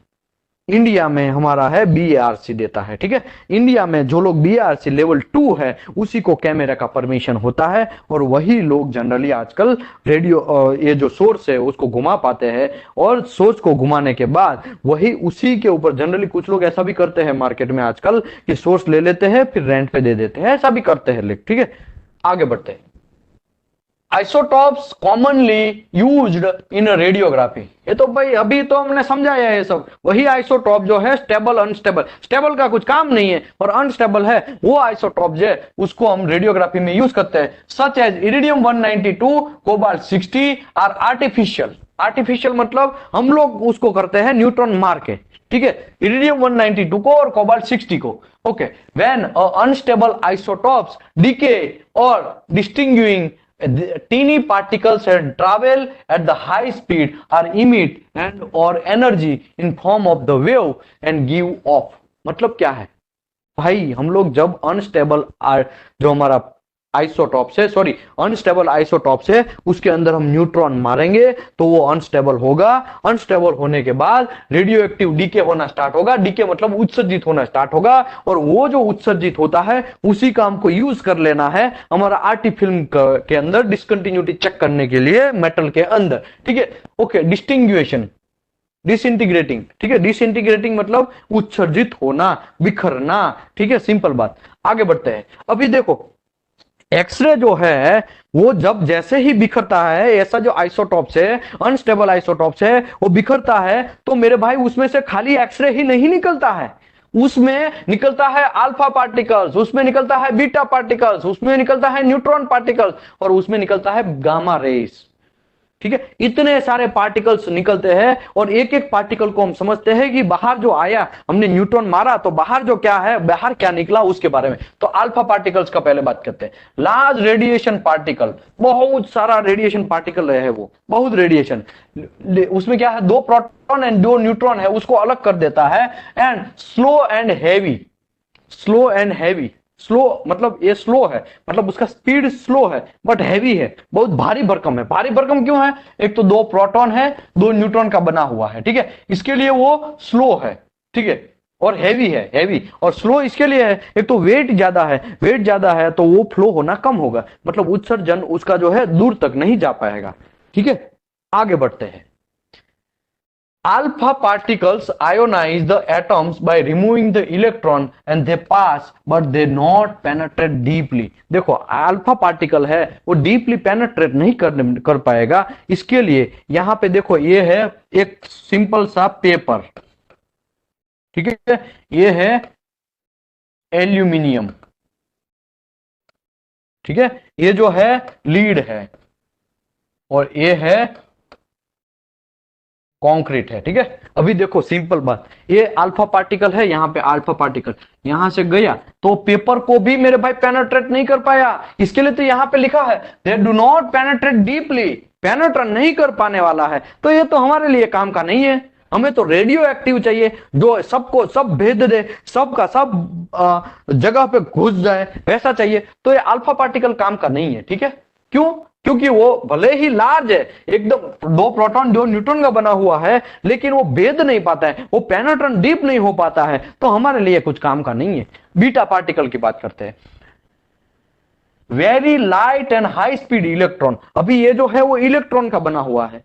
इंडिया में हमारा है बीआरसी देता है, ठीक है। इंडिया में जो लोग बीआरसी लेवल 2 है उसी को कैमरा का परमिशन होता है, और वही लोग जनरली आजकल रेडियो ये जो सोर्स है उसको घुमा पाते हैं, और सोर्स को घुमाने के बाद वही उसी के ऊपर जनरली कुछ लोग ऐसा भी करते हैं मार्केट में आजकल कि सोर्स ले लेते हैं फिर रेंट पे दे देते हैं, ऐसा भी करते हैं, ठीक है। आगे बढ़ते हैं। Isotopes commonly used in radiography, ये तो भाई अभी तो हमने समझाया है सब। वही आइसोटॉप जो है स्टेबल अनस्टेबल, स्टेबल का कुछ काम नहीं है और अनस्टेबल है, वो आइसोटॉप जो है उसको हम रेडियोग्राफी में यूज करते हैं। Such as iridium 192, cobalt 60 are artificial. Artificial मतलब हम लोग उसको करते हैं न्यूट्रॉन मार के, ठीक है, इरिडियम 192 को और कोबाल्ट 60 को। Okay, when unstable isotopes decay और distinguishing teeny particles and travel at the high speed or emit and or energy in form of the wave and give off। मतलब क्या है भाई, हम लोग जब अनस्टेबल जो हमारा आइसोटॉप से अनस्टेबल आइसोटॉप से उसके अंदर हम न्यूट्रॉन मारेंगे तो वो अनस्टेबल होगा। अनस्टेबल होने के बाद रेडियो एक्टिव डीके होना स्टार्ट होगा, डीके मतलब उत्सर्जित होना स्टार्ट होगा, और वो जो उत्सर्जित होता है उसी का हमको यूज कर लेना है हमारा आरटी फिल्म के अंदर डिसकंटिन्यूटी चेक करने के लिए मेटल के अंदर, ठीक है। ओके, डिस्टिंग्विशन, डिसइंटीग्रेटिंग, ठीक है, डिसइंटीग्रेटिंग मतलब उत्सर्जित होना, बिखरना, ठीक है, सिंपल बात। आगे बढ़ते हैं। अभी देखो एक्सरे जो है वो जब जैसे ही बिखरता है, ऐसा जो आइसोटॉप्स है अनस्टेबल आइसोटॉप्स है वो बिखरता है, तो मेरे भाई उसमें से खाली एक्सरे ही नहीं निकलता है, उसमें निकलता है अल्फा पार्टिकल्स, उसमें निकलता है बीटा पार्टिकल्स, उसमें निकलता है न्यूट्रॉन पार्टिकल्स, और उसमें निकलता है गामा रेस, ठीक है। इतने सारे पार्टिकल्स निकलते हैं और एक एक पार्टिकल को हम समझते हैं कि बाहर जो आया, हमने न्यूट्रॉन मारा तो बाहर जो क्या है, बाहर क्या निकला उसके बारे में। तो अल्फा पार्टिकल्स का पहले बात करते हैं। लार्ज रेडिएशन पार्टिकल, बहुत सारा रेडिएशन पार्टिकल है, वो बहुत रेडिएशन, उसमें क्या है, 2 प्रोटॉन एंड 2 न्यूट्रॉन है, उसको अलग कर देता है। And slow and heavy, slow and heavy, slow मतलब ये स्लो है, मतलब उसका स्पीड स्लो है, बट हैवी है, बहुत भारी भरकम है। भारी भरकम क्यों है? एक तो 2 प्रोटॉन है, 2 न्यूट्रॉन का बना हुआ है, ठीक है, इसके लिए वो स्लो है, ठीक है, और हैवी है। हैवी और स्लो इसके लिए है, एक तो वेट ज्यादा है, वेट ज्यादा है तो वो फ्लो होना कम होगा, मतलब उत्सर्जन उसका जो है दूर तक नहीं जा पाएगा, ठीक है। आगे बढ़ते हैं। Alpha particles ionize the atoms by removing the electron and they pass but they not penetrate deeply। देखो अल्फा पार्टिकल है वो डीपली पेनेट्रेट नहीं कर पाएगा, इसके लिए यहां पे देखो ये है एक सिंपल सा पेपर, ठीक है, ये है एल्यूमिनियम, ठीक है, ये जो है लीड है और ये है कंक्रीट है, ठीक है। अभी देखो सिंपल बात, ये अल्फा पार्टिकल है, यहाँ पे अल्फा पार्टिकल यहां से गया तो पेपर को भी मेरे भाई पेनेट्रेट नहीं कर पाया, इसके लिए तो यहाँ पे लिखा है they do not penetrate deeply, penetrate नहीं कर पाने वाला है, तो ये तो हमारे लिए काम का नहीं है। हमें तो रेडियो एक्टिव चाहिए जो सबको सब भेद दे, सबका सब जगह पे घुस जाए, वैसा चाहिए। तो ये अल्फा पार्टिकल काम का नहीं है, ठीक है। क्यों? क्योंकि वो भले ही लार्ज है, एकदम 2 प्रोटॉन 2 न्यूट्रॉन का बना हुआ है, लेकिन वो भेद नहीं पाता है, वो पेनेट्रेट डीप नहीं हो पाता है, तो हमारे लिए कुछ काम का नहीं है। बीटा पार्टिकल की बात करते हैं। Very light and high speed electron, अभी ये जो है वो इलेक्ट्रॉन का बना हुआ है,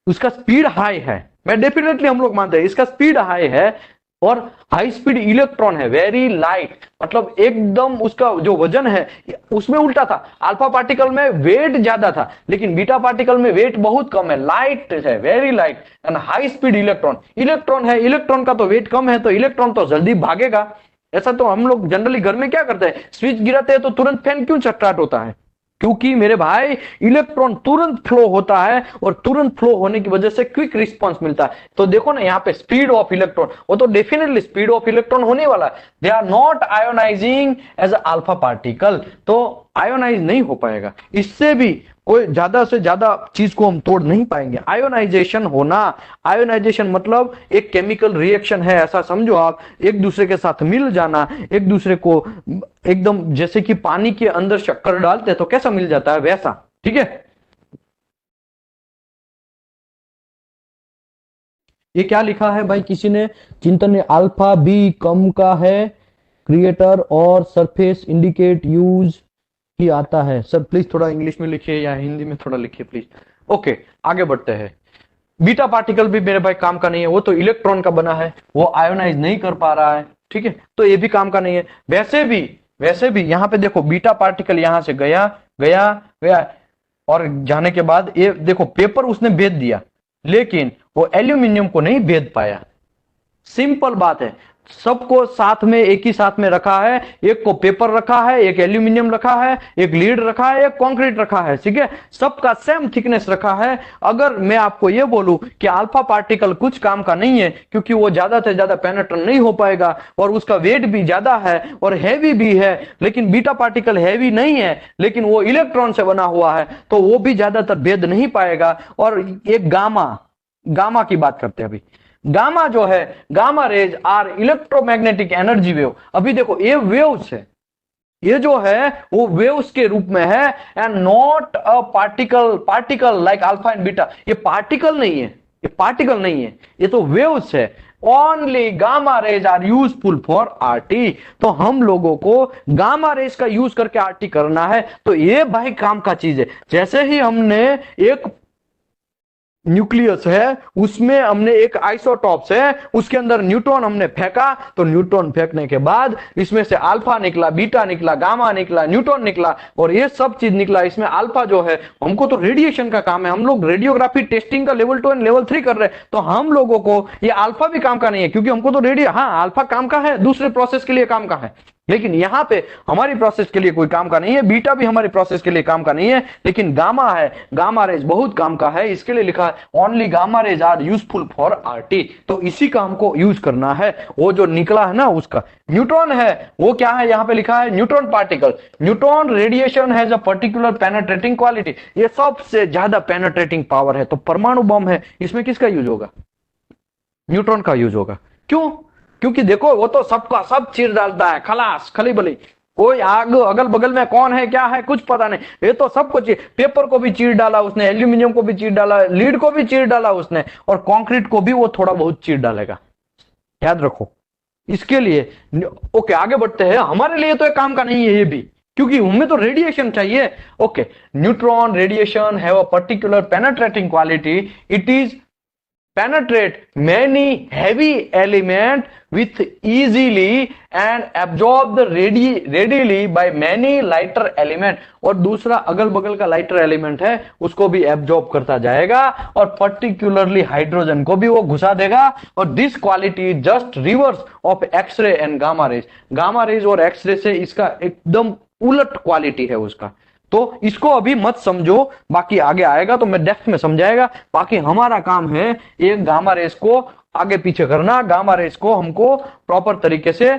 उसका स्पीड हाई है, मैं डेफिनेटली हम लोग मानते हैं इसका स्पीड हाई है, और हाई स्पीड इलेक्ट्रॉन है, वेरी लाइट मतलब एकदम उसका जो वजन है उसमें उल्टा था, अल्फा पार्टिकल में वेट ज्यादा था लेकिन बीटा पार्टिकल में वेट बहुत कम है, लाइट है, very light and high speed electron. Electron है, इलेक्ट्रॉन का तो वेट कम है तो इलेक्ट्रॉन तो जल्दी भागेगा, ऐसा तो हम लोग जनरली घर में क्या करते हैं, स्विच गिराते हैं तो तुरंत फैन क्यों स्टार्ट होता है? क्योंकि मेरे भाई इलेक्ट्रॉन तुरंत फ्लो होता है, और तुरंत फ्लो होने की वजह से क्विक रिस्पांस मिलता है। तो देखो ना यहाँ पे स्पीड ऑफ इलेक्ट्रॉन, वो तो डेफिनेटली स्पीड ऑफ इलेक्ट्रॉन होने वाला है। They are not ionising as alpha particle, तो आयोनाइज नहीं हो पाएगा। इससे भी कोई ज्यादा से ज्यादा चीज को हम तोड़ नहीं पाएंगे। आयोनाइजेशन होना, आयोनाइजेशन मतलब एक केमिकल रिएक्शन है, ऐसा समझो आप, एक दूसरे के साथ मिल जाना, एक दूसरे को एकदम जैसे कि पानी के अंदर शक्कर डालते हैं तो कैसा मिल जाता है, वैसा। ठीक है, ये क्या लिखा है भाई किसी ने, चिंतन ने, अल्फा बी कम का है क्रिएटर और सरफेस इंडिकेट यूज ही आता है। सर प्लीज थोड़ा इंग्लिश में लिखिए या हिंदी में थोड़ा लिखिए प्लीज। ओके, आगे बढ़ते हैं। बीटा पार्टिकल भी मेरे भाई काम का नहीं है, वो तो इलेक्ट्रॉन का बना है, वो आयोनाइज नहीं कर पा रहा है। ठीक है, तो ये भी काम का नहीं है। वैसे भी यहां पे देखो, बीटा पार्टिकल यहां से गया गया गया, और जाने के बाद ये देखो पेपर उसने भेद दिया, लेकिन वो एल्यूमिनियम को नहीं भेद पाया। सिंपल बात है, सबको साथ में एक ही साथ में रखा है, एक को पेपर रखा है, एक एल्यूमिनियम रखा है, एक लीड रखा है, एक कंक्रीट रखा है। ठीक है, सबका सेम थिकनेस रखा है। अगर मैं आपको यह बोलूं कि अल्फा पार्टिकल कुछ काम का नहीं है, क्योंकि वो ज्यादा से ज्यादा पेनेट्रेट नहीं हो पाएगा, और उसका वेट भी ज्यादा है और हैवी भी है, लेकिन बीटा पार्टिकल हैवी नहीं है, लेकिन वो इलेक्ट्रॉन से बना हुआ है, तो वो भी ज्यादातर भेद नहीं पाएगा। और एक गामा की बात करते हैं अभी। गामा जो है, gamma rays are electromagnetic energy wave. अभी देखो ये वेव्स है, ये जो है वो वेव्स के रूप में है, and not a particle like alpha and beta. ये पार्टिकल नहीं है, ये पार्टिकल नहीं है, ये तो वेव्स है। Only gamma rays are useful for RT. तो हम लोगों को गामा रेज का यूज करके आरटी करना है, तो ये भाई काम का चीज है। जैसे ही हमने एक न्यूक्लियस है, उसमें हमने एक आइसोटॉप्स है, उसके अंदर न्यूट्रॉन हमने फेंका, तो न्यूट्रॉन फेंकने के बाद इसमें से अल्फा निकला, बीटा निकला, गामा निकला, न्यूट्रॉन निकला, और ये सब चीज निकला। इसमें अल्फा जो है, हमको तो रेडिएशन का काम है, हम लोग रेडियोग्राफी टेस्टिंग का लेवल 2 एंड लेवल 3 कर रहे हैं, तो हम लोगों को ये अल्फा भी काम का नहीं है, क्योंकि हमको तो हाँ अल्फा काम का है, दूसरे प्रोसेस के लिए काम का है, लेकिन यहां पे हमारी प्रोसेस के लिए कोई काम का नहीं है। बीटा भी हमारी प्रोसेस के लिए काम का नहीं है, लेकिन गामा है, गामा रेज बहुत काम का है, इसके लिए लिखा है only gamma rays are useful for RT. तो इसी का हमको यूज करना है। वो जो निकला है ना उसका, न्यूट्रॉन है, वो क्या है, यहां पे लिखा है neutron particle. Neutron radiation has a particular penetrating quality, ये सबसे ज्यादा पेनेट्रेटिंग पावर है। तो परमाणु बम है, इसमें किसका यूज होगा, न्यूट्रॉन का यूज होगा। क्यों? क्योंकि देखो वो तो सबका सब चीर डालता है, खलास खली बली, कोई आग अगल बगल में कौन है क्या है कुछ पता नहीं, ये तो सबको पेपर को भी चीर डाला उसने, एल्यूमिनियम को भी चीर डाला, लीड को भी चीर डाला उसने, और कंक्रीट को भी वो थोड़ा बहुत चीर डालेगा, याद रखो। इसके लिए ओके, आगे बढ़ते हैं। हमारे लिए तो एक काम का नहीं है ये भी, क्योंकि हमें तो रेडिएशन चाहिए। Okay, neutron radiation have a particular penetrating quality, it is penetrate many heavy element with easily and absorb the readily by many lighter element। और दूसरा अगल बगल का लाइटर एलिमेंट है उसको भी एब्जॉर्ब करता जाएगा, और पर्टिकुलरली हाइड्रोजन को भी वो घुसा देगा। और this quality just reverse of X-ray and gamma rays. Gamma rays और एक्सरे से इसका एकदम उलट क्वालिटी है उसका। तो इसको अभी मत समझो, बाकी आगे आएगा तो मैं डेप्थ में समझाएगा। बाकी हमारा काम है एक गामा रेस को आगे पीछे करना, गामा रेस को हमको प्रॉपर तरीके से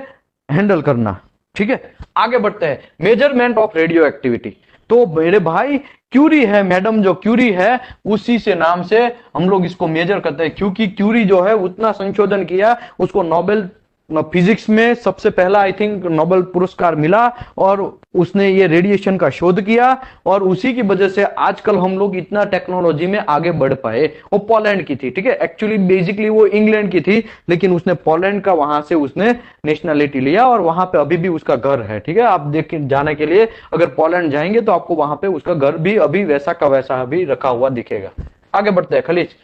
हैंडल करना। ठीक है, आगे बढ़ते हैं। Measurement of radio activity. तो मेरे भाई क्यूरी है, मैडम जो क्यूरी है उसी से नाम से हम लोग इसको मेजर करते हैं, क्योंकि क्यूरी जो है उतना संशोधन किया, उसको नोबेल फिजिक्स में सबसे पहला आई थिंक नोबेल पुरस्कार मिला, और उसने ये रेडिएशन का शोध किया, और उसी की वजह से आजकल हम लोग इतना टेक्नोलॉजी में आगे बढ़ पाए। वो पोलैंड की थी, ठीक है, एक्चुअली बेसिकली वो इंग्लैंड की थी, लेकिन उसने पोलैंड का वहां से उसने नेशनलिटी लिया, और वहां पे अभी भी उसका घर है। ठीक है, आप देख जाने के लिए अगर पोलैंड जाएंगे तो आपको वहां पे उसका घर भी अभी वैसा का वैसा अभी रखा हुआ दिखेगा। आगे बढ़ते हैं खलीज।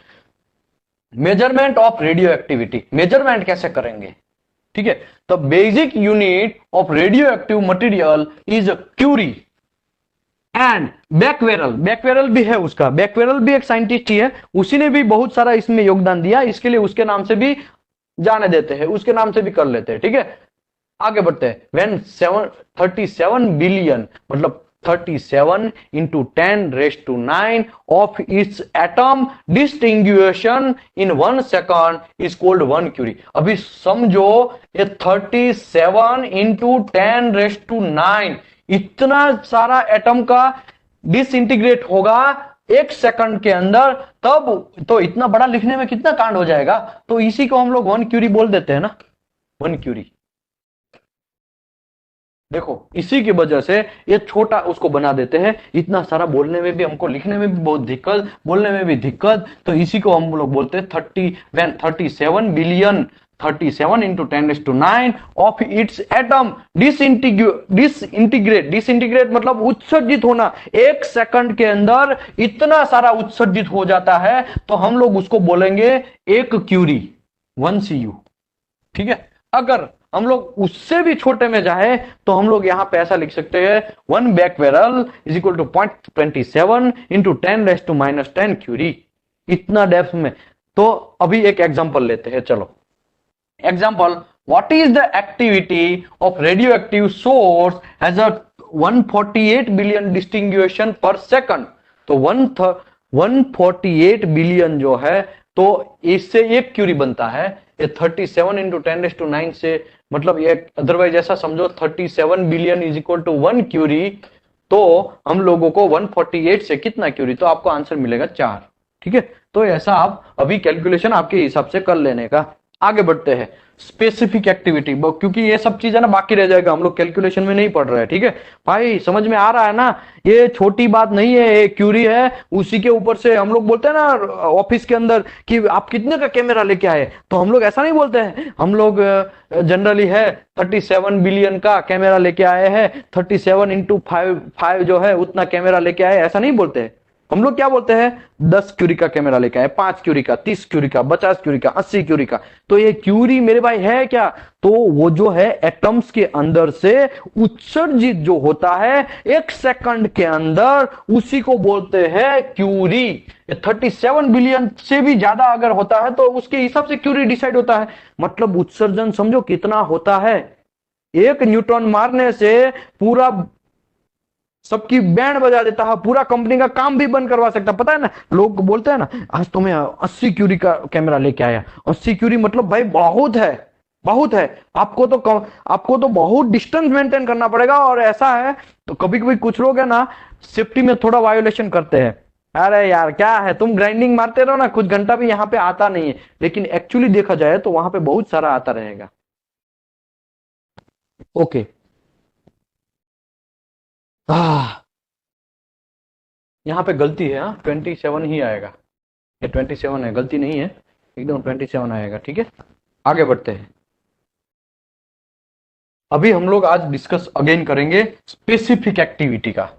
Measurement of radioactivity, measurement कैसे करेंगे? ठीक है, तो basic unit of radioactive material is curie and becquerel. Becquerel भी है उसका, बैकवेरल भी एक साइंटिस्ट ही है, उसी ने भी बहुत सारा इसमें योगदान दिया, इसके लिए उसके नाम से भी जाने देते हैं, उसके नाम से भी कर लेते हैं। ठीक है, आगे बढ़ते हैं। व्हेन 37 बिलियन मतलब 37 into 10⁻⁹ of its atom disintegration in 1 second is called 1 curie. अभी समझो ये 37 इंटू 10⁻⁹ इतना सारा एटम का डिसइंटीग्रेट होगा 1 सेकंड के अंदर, तब तो इतना बड़ा लिखने में कितना कांड हो जाएगा। तो इसी को हम लोग 1 क्यूरी बोल देते हैं ना, 1 क्यूरी। देखो इसी की वजह से ये छोटा उसको बना देते हैं। इतना सारा बोलने में भी हमको, लिखने में भी बहुत दिक्कत, बोलने में भी दिक्कत, तो इसी को हम लोग बोलते हैं 37 billion 37 into 10⁹ of its atom disintegrate मतलब उत्सर्जित होना 1 सेकंड के अंदर इतना सारा उत्सर्जित हो जाता है, तो हम लोग उसको बोलेंगे 1 क्यूरी, 1 CU। ठीक है, अगर हम लोग उससे भी छोटे में जाए तो हम लोग यहां पे ऐसा लिख सकते हैं 1 becquerel is equal to 0.27 into 10⁻⁻10 curie, इतना डेप्थ में। तो अभी एक एग्जांपल लेते हैं, चलो example. What is the activity of radioactive source has a 148 billion disintegrations per second. तो 148 बिलियन जो है, तो इससे 1 क्यूरी बनता है। ये 37 इंटू 10⁻⁹ से मतलब ये, अदरवाइज ऐसा समझो 37 billion is equal to 1 curie, तो हम लोगों को 148 से कितना क्यूरी, तो आपको आंसर मिलेगा 4। ठीक है, तो ऐसा आप अभी कैलकुलेशन आपके हिसाब से कर लेने का। आगे बढ़ते हैं स्पेसिफिक एक्टिविटी, क्योंकि ये सब चीज है ना बाकी रह जाएगा, हम लोग कैलकुलेशन में नहीं पढ़ रहे हैं। ठीक है भाई, समझ में आ रहा है ना, ये छोटी बात नहीं है, एक क्यूरी है, उसी के ऊपर से हम लोग बोलते हैं ना ऑफिस के अंदर कि आप कितने का कैमरा लेके आए, तो हम लोग ऐसा नहीं बोलते हैं। हम लोग जनरली है 37 बिलियन का कैमरा लेके आए हैं, 37 इंटू 5 जो है उतना कैमरा लेके आए, ऐसा नहीं बोलते हैं। हम लोग क्या बोलते हैं, 10 क्यूरी का कैमरा लेके आए, 5 क्यूरी का, 30 क्यूरी का, 50 क्यूरी का, 80 क्यूरी का। तो ये क्यूरी मेरे भाई है क्या, तो वो जो है एटम्स के अंदर से उत्सर्जित जो होता है 1 सेकंड के अंदर, उसी को बोलते हैं क्यूरी। 37 बिलियन से भी ज्यादा अगर होता है तो उसके हिसाब से क्यूरी डिसाइड होता है। मतलब उत्सर्जन समझो कितना होता है, 1 न्यूट्रॉन मारने से पूरा सबकी बैंड बजा देता है, पूरा कंपनी का काम भी बंद करवा सकता। पता है ना, लोग बोलते हैं ना आज तो मैं 80 क्यूरी का कैमरा लेके आया। 80 क्यूरी मतलब भाई बहुत है, बहुत है। आपको तो बहुत डिस्टेंस मेंटेन करना पड़ेगा। और ऐसा है तो कभी कभी कुछ लोग है ना सेफ्टी में थोड़ा वायोलेशन करते हैं। अरे यार क्या है, तुम ग्राइंडिंग मारते रहो ना, कुछ घंटा भी यहाँ पे आता नहीं है, लेकिन एक्चुअली देखा जाए तो वहां पे बहुत सारा आता रहेगा। ओके, यहाँ पे गलती है, 27 ही आएगा, ये 27 है, गलती नहीं है, एकदम 27 आएगा। ठीक है, आगे बढ़ते हैं। अभी हम लोग आज डिस्कस अगेन करेंगे स्पेसिफिक एक्टिविटी का।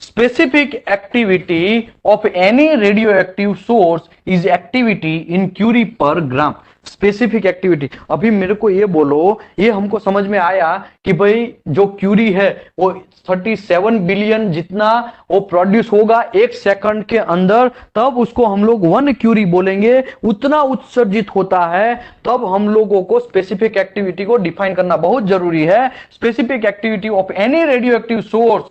Specific activity of any radioactive source is activity in curie per gram. Specific activity, अभी मेरे को ये बोलो, ये हमको समझ में आया कि भाई जो क्यूरी है वो 37 बिलियन जितना वो प्रोड्यूस होगा 1 सेकंड के अंदर, तब उसको हम लोग 1 क्यूरी बोलेंगे, उतना उत्सर्जित होता है। तब हम लोगों को स्पेसिफिक एक्टिविटी को डिफाइन करना बहुत जरूरी है। Specific activity of any radioactive source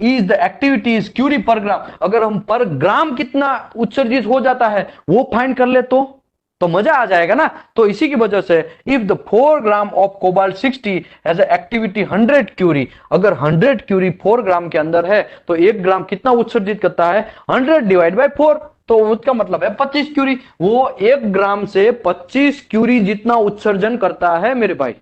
is the activity is curie per gram. अगर हम पर ग्राम कितना उत्सर्जित हो जाता है वो फाइंड कर ले तो मजा आ जाएगा ना। तो इसी की वजह से if the 4 gram of cobalt 60 has activity 100 curie, अगर 100 क्यूरी 4 ग्राम के अंदर है तो 1 ग्राम कितना उत्सर्जित करता है, 100 डिवाइड बाय 4, तो उसका मतलब है 25 क्यूरी। वो 1 ग्राम से 25 क्यूरी जितना उत्सर्जन करता है मेरे भाई,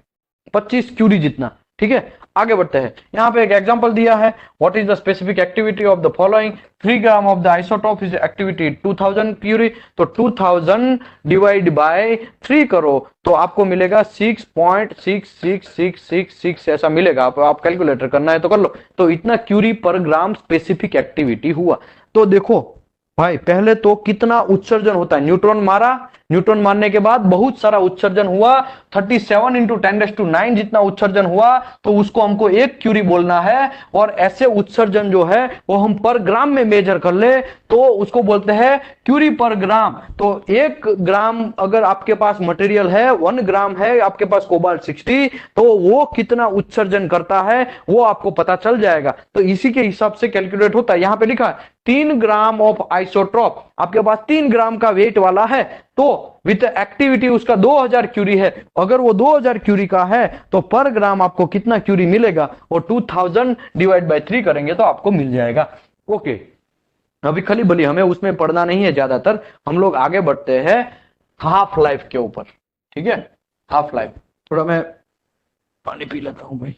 25 क्यूरी जितना। ठीक है, आगे बढ़ते हैं। यहां पे एक एग्जांपल दिया है, what is the specific activity of the following 3 gram of the isotope is activity 2000 curie. तो 2000 डिवाइड बाय 3 करो तो आपको मिलेगा 6.66666 ऐसा मिलेगा। आप कैलकुलेटर करना है तो कर लो। तो इतना Curie per gram specific activity हुआ। तो देखो भाई पहले तो कितना उत्सर्जन होता है, न्यूट्रॉन मारा, न्यूट्रॉन मारने के बाद बहुत सारा उत्सर्जन हुआ, 37 इंटू 10⁹ जितना उत्सर्जन हुआ, तो उसको हमको 1 क्यूरी बोलना है। और ऐसे उत्सर्जन जो है वो हम पर ग्राम में मेजर कर ले तो उसको बोलते हैं क्यूरी पर ग्राम। तो 1 ग्राम अगर आपके पास मटेरियल है, 1 ग्राम है आपके पास कोबाल्ट 60, तो वो कितना उत्सर्जन करता है वो आपको पता चल जाएगा। तो इसी के हिसाब से कैलकुलेट होता है। यहां पे लिखा है 3 ग्राम ऑफ आइसोट्रॉप, आपके पास 3 ग्राम का वेट वाला है, तो विथ एक्टिविटी उसका 2000 क्यूरी है। अगर वो 2000 क्यूरी का है तो पर ग्राम आपको कितना क्यूरी मिलेगा, और 2000 डिवाइड बाय 3 करेंगे तो आपको मिल जाएगा। ओके, अभी खली बली हमें उसमें पढ़ना नहीं है ज्यादातर, हम लोग आगे बढ़ते हैं हाफ लाइफ के ऊपर। ठीक है, हाफ लाइफ, थोड़ा मैं पानी पी लेता हूं भाई।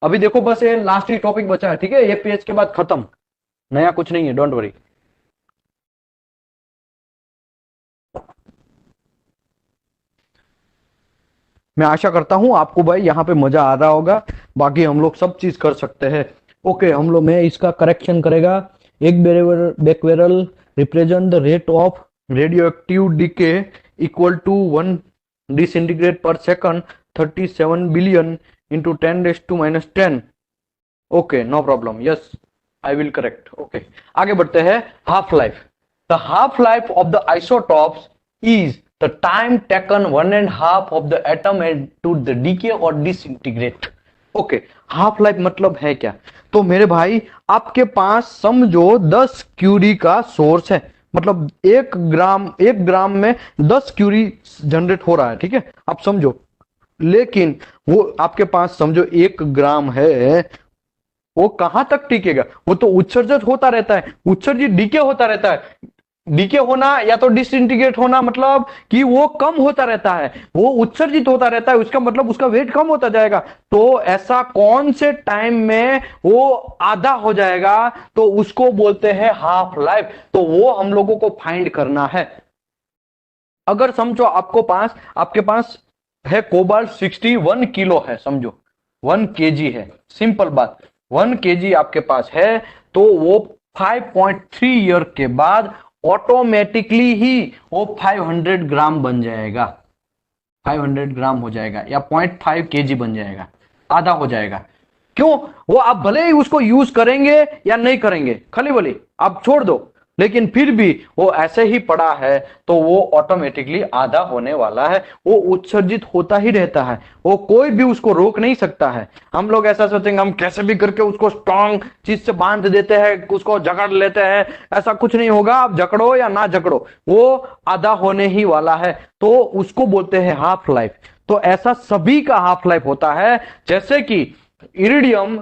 अभी देखो बस ये लास्ट ही टॉपिक बचा है, ठीक है, ये पेज के बाद खत्म, नया कुछ नहीं है, डोंट वरी। मैं आशा करता हूं आपको भाई यहाँ पे मजा आ रहा होगा, बाकी हम लोग सब चीज कर सकते हैं। ओके, हम लोग में इसका करेक्शन करेगा। एक becquerel represent the rate of radioactive decay equal to 1 disintegrate per second 37 billion into 10⁻⁻10। Okay, no problem, yes I will correct. Okay, आगे बढ़ते हैं। Half life, the half life of the isotopes is the time taken 1.5 of the atom to the decay or disintegrate। Okay, half life मतलब है क्या? तो मेरे भाई आपके पास समझो 10 क्यूरी का सोर्स है, मतलब 1 ग्राम में 10 क्यूरी जनरेट हो रहा है, ठीक है, आप समझो। लेकिन वो आपके पास समझो 1 ग्राम है, वो कहां तक टिकेगा? वो तो उत्सर्जित होता रहता है, उत्सर्जित डीके होता रहता है। डीके होना या तो डिसइंटीग्रेट होना मतलब कि वो कम होता रहता है, वो उत्सर्जित होता रहता है, उसका मतलब उसका वेट कम होता जाएगा। तो ऐसा कौन से टाइम में वो आधा हो जाएगा, तो उसको बोलते हैं हाफ लाइफ। तो वो हम लोगों को फाइंड करना है। अगर समझो आपके पास है कोबाल्ट 60, 1 किलो है, समझो 1 केजी है, सिंपल बात, 1 केजी आपके पास है, तो वो 5.3 ईयर के बाद ऑटोमेटिकली ही वो 500 ग्राम बन जाएगा, 500 ग्राम हो जाएगा, या 0.5 केजी बन जाएगा, आधा हो जाएगा। क्यों? वो आप भले ही उसको यूज करेंगे या नहीं करेंगे, खली बोली आप छोड़ दो, लेकिन फिर भी वो ऐसे ही पड़ा है तो वो ऑटोमेटिकली आधा होने वाला है। वो उत्सर्जित होता ही रहता है, वो कोई भी उसको रोक नहीं सकता है। हम लोग ऐसा सोचेंगे हम कैसे भी करके उसको स्ट्रॉन्ग चीज से बांध देते हैं, उसको जकड़ लेते हैं, ऐसा कुछ नहीं होगा। आप जकड़ो या ना जकड़ो, वो आधा होने ही वाला है, तो उसको बोलते हैं हाफ लाइफ। तो ऐसा सभी का हाफ लाइफ होता है, जैसे कि रेडियम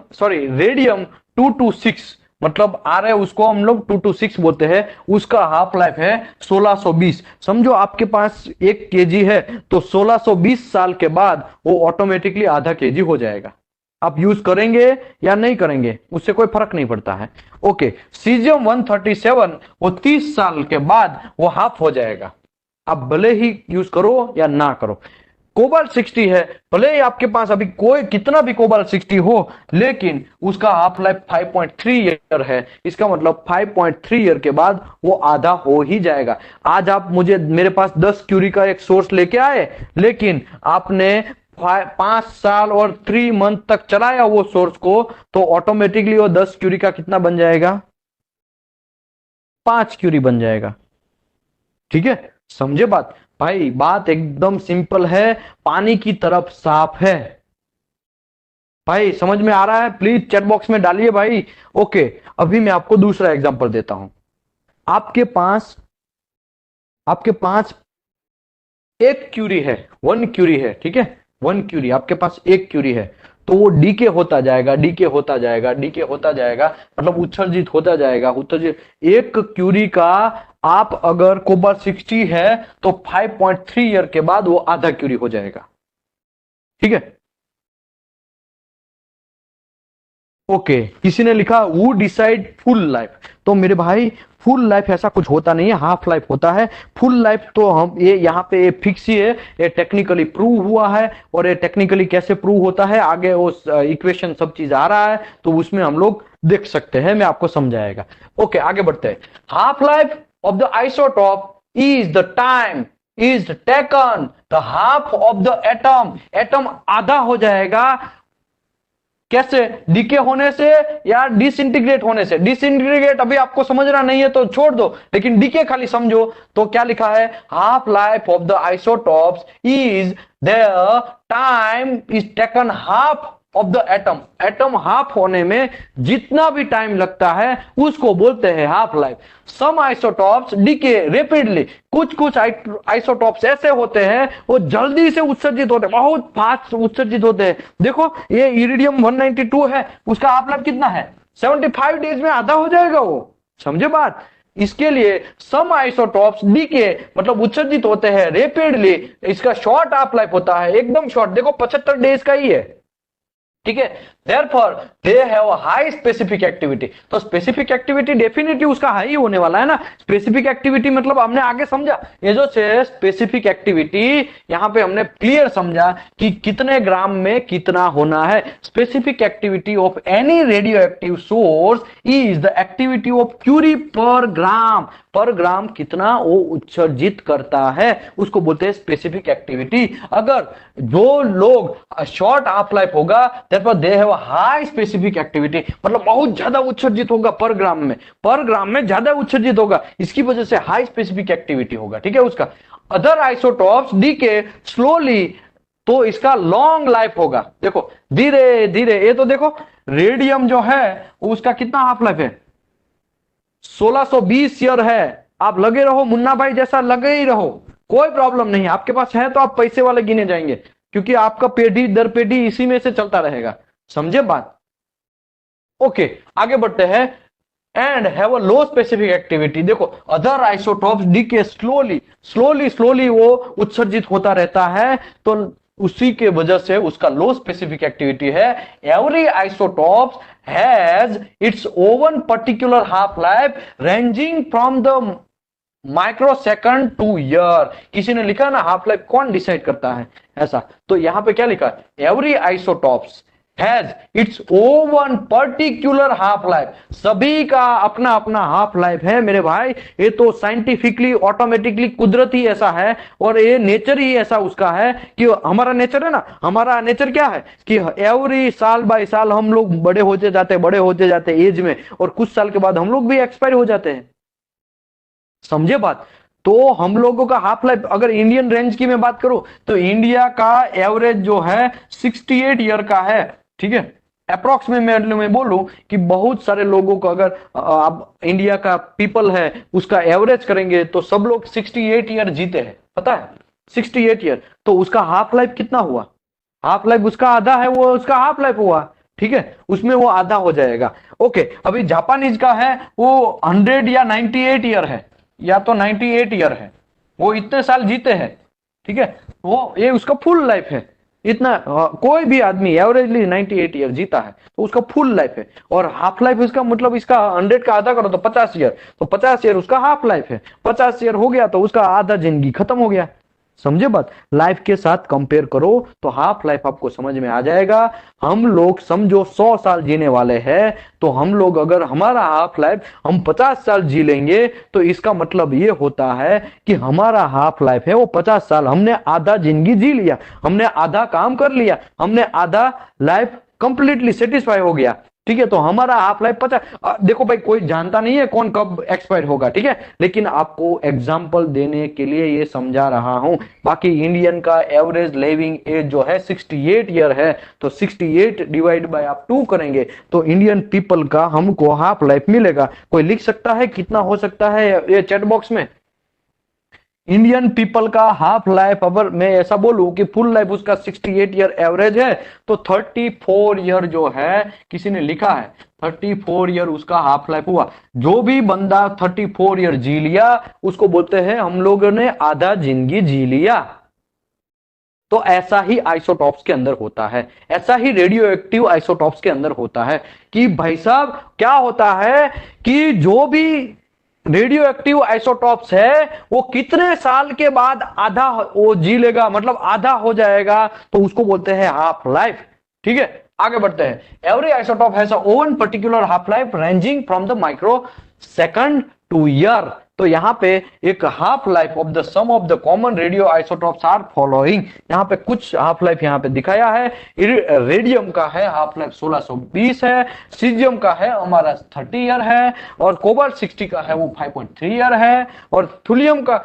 226, मतलब आ रहे उसको हम लोग 226 बोलते हैं, उसका हाफ लाइफ है 1620। समझो आपके पास 1 केजी है, तो 1620 साल के बाद वो ऑटोमेटिकली आधा केजी हो जाएगा। आप यूज करेंगे या नहीं करेंगे उससे कोई फर्क नहीं पड़ता है। ओके, सीजियम 137 वो 30 साल के बाद वो हाफ हो जाएगा, आप भले ही यूज करो या ना करो। कोबाल्ट 60 है, भले ही आपके पास अभी कोई कितना भी कोबाल्ट 60 हो, लेकिन उसका हाफ लाइफ 5.3 ईयर है। इसका मतलब 5.3 ईयर के बाद वो आधा हो ही जाएगा। आज आप मेरे पास 10 क्यूरी का एक सोर्स लेके आए, लेकिन आपने 5 साल और 3 मंथ तक चलाया वो सोर्स को, तो ऑटोमेटिकली वो 10 क्यूरी का कितना बन जाएगा? 5 क्यूरी बन जाएगा। ठीक है, समझे बात? भाई बात एकदम सिंपल है, पानी की तरफ साफ है। भाई समझ में आ रहा है? प्लीज चैट बॉक्स में डालिए भाई। ओके, अभी मैं आपको दूसरा एग्जांपल देता हूं। आपके पास 1 क्यूरी है, 1 क्यूरी है, ठीक है, 1 क्यूरी आपके पास 1 क्यूरी है, तो वो डीके होता जाएगा, डीके होता जाएगा, डीके होता जाएगा, मतलब उत्सर्जित होता जाएगा, उत्सर्जित। 1 क्यूरी का आप अगर कोबाल्ट 60 है तो 5.3 ईयर के बाद वो आधा क्यूरी हो जाएगा। ठीक है, ओके, किसी ने लिखा वू डिसाइड फुल लाइफ। तो मेरे भाई फुल लाइफ ऐसा कुछ होता नहीं है, हाफ लाइफ होता है। फुल लाइफ तो हम ये यहाँ पे ये फिक्स ही है, ये टेक्निकली प्रूव हुआ है, और ये टेक्निकली कैसे प्रूव होता है आगे वो इक्वेशन सब चीज आ रहा है, तो उसमें हम लोग देख सकते हैं, मैं आपको समझाएगा। ओके, आगे बढ़ते हैं। Half life of the isotope is the time is taken the half of the atom. Atom आधा हो जाएगा कैसे? डीके होने से या डिसइंटीग्रेट होने से। डिसइंटीग्रेट अभी आपको समझना नहीं है तो छोड़ दो, लेकिन डीके खाली समझो। तो क्या लिखा है? Half life of the isotopes is the time is taken half of the atom. Atom half होने में जितना भी टाइम लगता है उसको बोलते हैं हाफ लाइफ। सम आइसोटॉप्स डीके रैपिडली। कुछ कुछ आइसोटॉप्स ऐसे होते हैं वो जल्दी से उत्सर्जित होते हैं, बहुत फास्ट उत्सर्जित होते हैं। देखो ये इरिडियम 192 है, उसका हाफ लाइफ कितना है? 75 डेज में आधा हो जाएगा वो। समझे बात? इसके लिए सम आइसोटॉप्स डीके मतलब उत्सर्जित होते हैं रैपिडली। इसका शॉर्ट हाफ लाइफ होता है, एकदम शॉर्ट। देखो 75 डेज का ही है, ठीक है। Therefore, they have a high specific activity। तो स्पेसिफिक एक्टिविटी डेफिनेटली उसका हाई होने वाला है ना। स्पेसिफिक एक्टिविटी मतलब हमने आगे समझा, ये जो स्पेसिफिक एक्टिविटी यहां पे हमने क्लियर समझा कि कितने ग्राम में कितना होना है। Specific activity of any radioactive source is the activity of curie per gram. पर ग्राम कितना वो उत्सर्जित करता है उसको बोलते हैं स्पेसिफिक एक्टिविटी। अगर जो लोग शॉर्ट हाफ लाइफ होगा, therefore they have a high specific activity, मतलब बहुत ज्यादा उत्सर्जित होगा पर ग्राम में। पर ग्राम में ज्यादा उत्सर्जित होगा, इसकी वजह से हाई स्पेसिफिक एक्टिविटी होगा, ठीक है उसका। अदर आइसोटॉप्स डीके स्लोली, तो इसका लॉन्ग लाइफ होगा। देखो धीरे धीरे, ये तो देखो रेडियम जो है उसका कितना हाफ लाइफ है? 1620 ईयर है। आप लगे रहो मुन्ना भाई जैसा, लगे ही रहो, कोई प्रॉब्लम नहीं। आपके पास है तो आप पैसे वाले गिने जाएंगे, क्योंकि आपका पेढ़ी दर पेढ़ी इसी में से चलता रहेगा। समझे बात? ओके, आगे बढ़ते हैं। And have a low specific activity. देखो other isotopes decay slowly slowly slowly वो उत्सर्जित होता रहता है, तो उसी के वजह से उसका लो स्पेसिफिक एक्टिविटी है। Every isotopes has its oven particular half life ranging from the microsecond two year. किसी ने लिखा ना हाफ लाइफ कौन डिसाइड करता है ऐसा, तो यहां पे क्या लिखा है? Every isotopes has its oven particular half life. सभी का अपना अपना हाफ लाइफ है मेरे भाई। ये तो साइंटिफिकली ऑटोमेटिकली कुदरती ऐसा है, और ये नेचर ही ऐसा उसका है कि हमारा नेचर है ना, हमारा नेचर क्या है कि एवरी साल बाय साल हम लोग बड़े होते जाते एज में, और कुछ साल के बाद हम लोग भी एक्सपायर हो जाते हैं। समझे बात? तो हम लोगों का हाफ लाइफ, अगर इंडियन रेंज की मैं बात करूं तो इंडिया का एवरेज जो है 68 ईयर का है, ठीक है। अप्रोक्स में मैं बोलूं कि बहुत सारे लोगों को, अगर आप इंडिया का पीपल है उसका एवरेज करेंगे तो सब लोग 68 ईयर जीते हैं, पता है? 68 ईयर, तो उसका हाफ लाइफ कितना हुआ? हाफ लाइफ उसका आधा है, वो उसका हाफ लाइफ हुआ, ठीक है, उसमें वो आधा हो जाएगा। ओके, अभी जापानीज का है वो 100 या 98 ईयर है, या तो 98 ईयर है, वो इतने साल जीते हैं, ठीक है। वो ये उसका फुल लाइफ है इतना। कोई भी आदमी एवरेजली 98 ईयर जीता है तो उसका फुल लाइफ है। और हाफ लाइफ इसका मतलब इसका 100 का आधा करो तो 50 ईयर, तो 50 ईयर उसका हाफ लाइफ है। 50 ईयर हो गया तो उसका आधा जिंदगी खत्म हो गया। समझे बात? लाइफ के साथ कंपेयर करो तो हाफ लाइफ आपको समझ में आ जाएगा। हम लोग समझो 100 साल जीने वाले हैं, तो हम लोग अगर हमारा हाफ लाइफ हम 50 साल जी लेंगे तो इसका मतलब ये होता है कि हमारा हाफ लाइफ है वो 50 साल। हमने आधा जिंदगी जी लिया, हमने आधा काम कर लिया, हमने आधा लाइफ कंप्लीटली सेटिस्फाई हो गया, ठीक है। तो हमारा हाफ लाइफ 50। देखो भाई कोई जानता नहीं है कौन कब एक्सपायर होगा, ठीक है, लेकिन आपको एग्जांपल देने के लिए ये समझा रहा हूं। बाकी इंडियन का एवरेज लिविंग एज जो है 68 ईयर है, तो 68 डिवाइड बाय आप 2 करेंगे तो इंडियन पीपल का हमको हाफ लाइफ मिलेगा। कोई लिख सकता है कितना हो सकता है ये चैट बॉक्स में? इंडियन पीपल का हाफ लाइफ, अगर मैं ऐसा बोलूं कि फुल लाइफ उसका 68 ईयर एवरेज है, तो 34 ईयर जो है, किसी ने लिखा है 34 ईयर उसका हाफ लाइफ हुआ। जो भी बंदा 34 ईयर जी लिया उसको बोलते हैं हम लोगों ने आधा जिंदगी जी लिया। तो ऐसा ही आइसोटॉप्स के अंदर होता है, ऐसा ही रेडियो एक्टिव आइसोटॉप्स के अंदर होता है कि भाई साहब क्या होता है कि जो भी रेडियो एक्टिव आइसोटॉप्स है वो कितने साल के बाद आधा वो जी लेगा, मतलब आधा हो जाएगा, तो उसको बोलते हैं हाफ लाइफ, ठीक है। आगे बढ़ते हैं। Every isotope has a own particular half life ranging from the microsecond to year. तो यहाँ पे एक half life of the some of the common radioisotopes are following. यहाँ पे कुछ हाफ लाइफ यहाँ पे दिखाया है। रेडियम का है हाफ लाइफ 1620 है, सीजियम का है हमारा 30 ईयर है, और कोबाल्ट 60 का है वो 5.3 ईयर है, और थुलियम का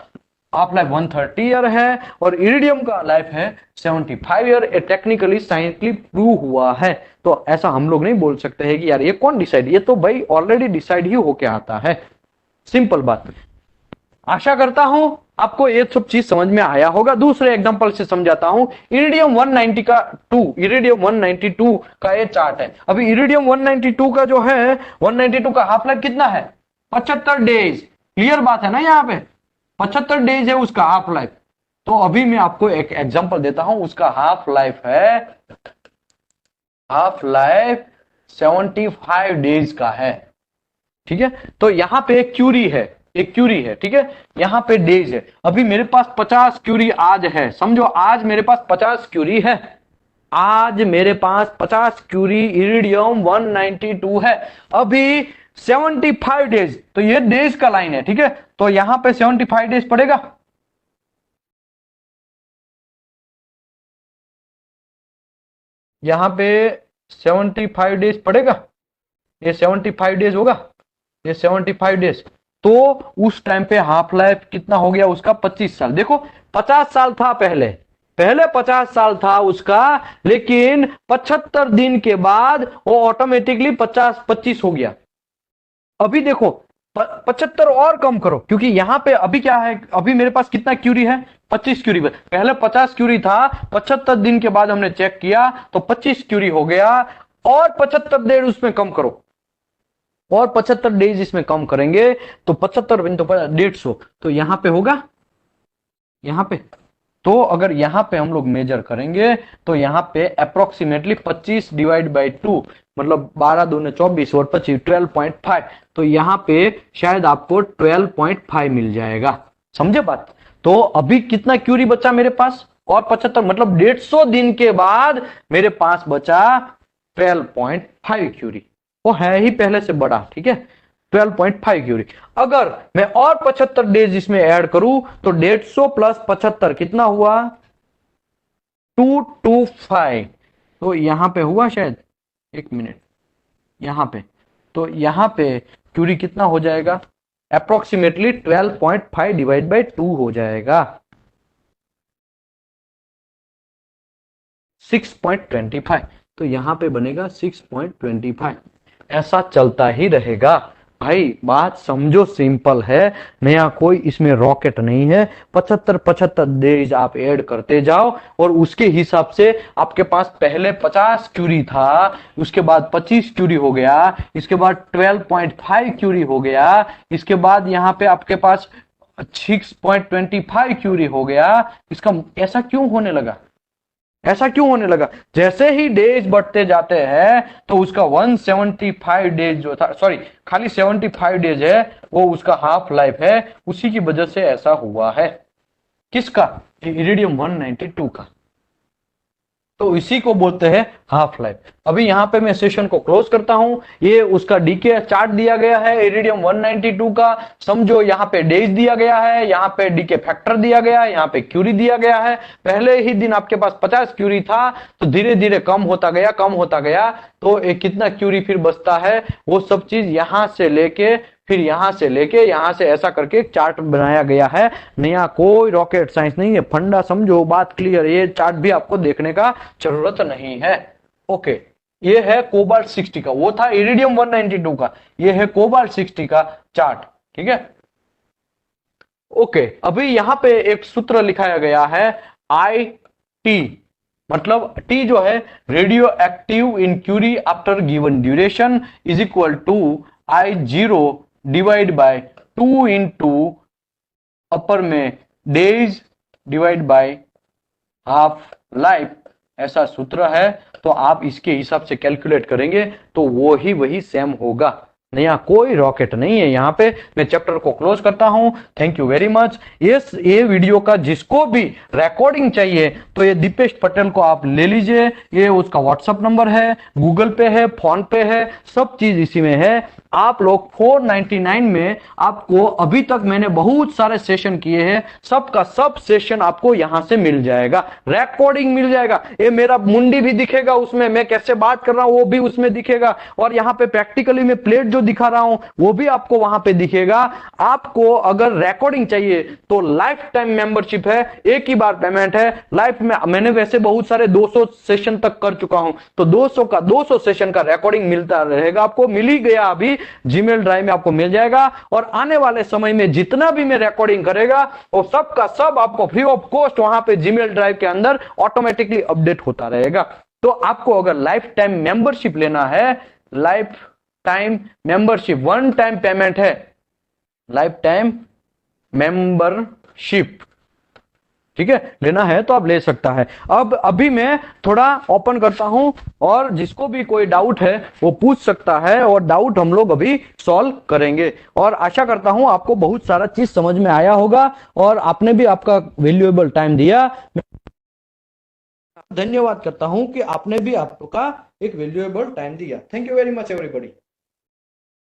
हाफ लाइफ 130 ईयर है, और इरिडियम का लाइफ है 75 ईयर। ये टेक्निकली साइंटिफिकली प्रूव हुआ है। तो ऐसा हम लोग नहीं बोल सकते हैं कि यार ये कौन डिसाइड, ये तो भाई ऑलरेडी डिसाइड ही होके आता है। सिंपल बात। आशा करता हूं आपको ये सब चीज समझ में आया होगा। दूसरे एग्जांपल से समझाता हूं। इरिडियम 192 का ये चार्ट है। अभी इरिडियम 192 का जो है 192 का हाफ लाइफ कितना है? 75 डेज। क्लियर बात है ना, यहाँ पे 75 डेज है उसका हाफ लाइफ। तो अभी मैं आपको एक एग्जांपल देता हूं। उसका हाफ लाइफ है, हाफ लाइफ 75 डेज का है। ठीक है, तो यहां पे एक क्यूरी है, एक क्यूरी है। ठीक है, यहां पे डेज है। अभी मेरे पास 50 क्यूरी आज है, समझो आज मेरे पास 50 क्यूरी है। आज मेरे पास 50 क्यूरी इरिडियम 192 है। अभी 75 डेज, तो ये डेज का लाइन है। ठीक है, तो यहां पे 75 डेज पड़ेगा। यहां पे 75 डेज पड़ेगा। ये 75 डेज होगा, ये 75 डेज। तो उस टाइम पे हाफ लाइफ कितना हो गया उसका? 25 साल। देखो 50 साल था पहले, पहले 50 साल था उसका, लेकिन 75 दिन के बाद वो ऑटोमेटिकली 25 हो गया। अभी देखो 75 और कम करो, क्योंकि यहां पे अभी क्या है, अभी मेरे पास कितना क्यूरी है? 25 क्यूरी। पहले 50 क्यूरी था, 75 दिन के बाद हमने चेक किया तो 25 क्यूरी हो गया। और 75 देर उसमें कम करो, और 75 डेज इसमें कम करेंगे तो 75 तो 150, तो यहां पे होगा, यहां पे। तो अगर यहां पे हम लोग मेजर करेंगे तो यहां पे अप्रोक्सीमेटली 25 डिवाइड बाई 2, मतलब 12 दूने 24 और 25 12.5। तो यहां पे शायद आपको 12.5 मिल जाएगा। समझे बात? तो अभी कितना क्यूरी बचा मेरे पास? और 75, मतलब 150 दिन के बाद मेरे पास बचा 12.5 क्यूरी। वो है ही पहले से बड़ा। ठीक है, 12.5 क्यूरी। अगर मैं और 75 डेज इसमें ऐड करूं तो 150 प्लस 75 कितना हुआ? 225। तो यहां पे हुआ शायद, एक मिनट, यहां पे, तो यहां पे क्यूरी कितना हो जाएगा? अप्रोक्सीमेटली 12.5 डिवाइड बाई 2 हो जाएगा, 6.25। तो यहां पे बनेगा 6.25। ऐसा चलता ही रहेगा भाई। बात समझो, सिंपल है, नया कोई इसमें रॉकेट नहीं है। 75 डेज आप ऐड करते जाओ, और उसके हिसाब से आपके पास पहले 50 क्यूरी था, उसके बाद 25 क्यूरी हो गया, इसके बाद 12.5 क्यूरी हो गया, इसके बाद यहां पे आपके पास 6.25 क्यूरी हो गया। इसका ऐसा क्यों होने लगा? ऐसा क्यों होने लगा? जैसे ही डेज बढ़ते जाते हैं तो उसका 175 डेज जो था, सॉरी खाली 75 डेज है, वो उसका हाफ लाइफ है। उसी की वजह से ऐसा हुआ है। किसका? इरिडियम 192 का। तो इसी को बोलते हैं हाफ लाइफ। अभी यहां पे मैं सेशन को क्लोज करता हूं। ये उसका डीके चार्ट दिया गया है इरिडियम 192 का। समझो यहाँ पे डेज दिया गया है, यहाँ पे डीके फैक्टर दिया गया है, यहाँ पे क्यूरी दिया गया है। पहले ही दिन आपके पास 50 क्यूरी था, तो धीरे धीरे कम होता गया, कम होता गया। तो कितना क्यूरी फिर बचता है, वो सब चीज यहां से लेके फिर यहां से लेके यहां से ऐसा करके एक चार्ट बनाया गया है। नया कोई रॉकेट साइंस नहीं है, फंडा समझो, बात क्लियर। ये चार्ट भी आपको देखने का जरूरत नहीं है। ओके, ये है कोबाल्ट 60 का, वो था इरिडियम 192 का, ये है कोबाल्ट 60 का चार्ट। ठीक है, ओके। अभी यहां पे एक सूत्र लिखाया गया है आई टी, मतलब टी जो है radioactive in curie after given duration is equal to I0 divide by 2 into upper में days divide by half life, ऐसा सूत्र है। तो आप इसके हिसाब से कैलकुलेट करेंगे तो वो ही वही सेम होगा। नया कोई रॉकेट नहीं है। यहाँ पे मैं चैप्टर को क्लोज करता हूं। Thank you very much. ये वीडियो का जिसको भी रिकॉर्डिंग चाहिए तो ये दीपेश पटेल को आप ले लीजिए। ये उसका व्हाट्सएप नंबर है, गूगल पे है, फोन पे है, सब चीज इसी में है। आप लोग 499 में आपको अभी तक मैंने बहुत सारे सेशन किए हैं, सबका सब सेशन आपको यहां से मिल जाएगा, रिकॉर्डिंग मिल जाएगा। ये मेरा मुंडी भी दिखेगा उसमें, मैं कैसे बात कर रहा हूं वो भी उसमें दिखेगा, और यहाँ पे प्रैक्टिकली मैं प्लेट जो दिखा रहा हूं वो भी आपको वहां पे दिखेगा। आपको अगर रिकॉर्डिंग चाहिए तो लाइफ टाइम मेंबरशिप है, एक ही बार पेमेंट है। लाइफ में मैंने वैसे बहुत सारे 200 सेशन तक कर चुका हूं, तो 200 सेशन का रिकॉर्डिंग मिलता रहेगा। आपको मिल ही गया, अभी जीमेल ड्राइव में आपको मिल जाएगा, और आने वाले समय में जितना भी मैं रिकॉर्डिंग करेगा वो सब का सब आपको फ्री ऑफ कॉस्ट वहां पे जीमेल ड्राइव के अंदर ऑटोमेटिकली अपडेट होता रहेगा। तो आपको अगर लाइफ टाइम मेंबरशिप लेना है, life time membership one time payment है, लाइफ टाइम मेंबरशिप, ठीक है, लेना है तो आप ले सकता है। अब अभी मैं थोड़ा ओपन करता हूं, और जिसको भी कोई डाउट है वो पूछ सकता है, और डाउट हम लोग अभी सॉल्व करेंगे। और आशा करता हूं आपको बहुत सारा चीज समझ में आया होगा, और आपने भी आपका वैल्यूएबल टाइम दिया। धन्यवाद करता हूं कि आपने भी आपका एक वैल्यूएबल टाइम दिया। Thank you very much everybody.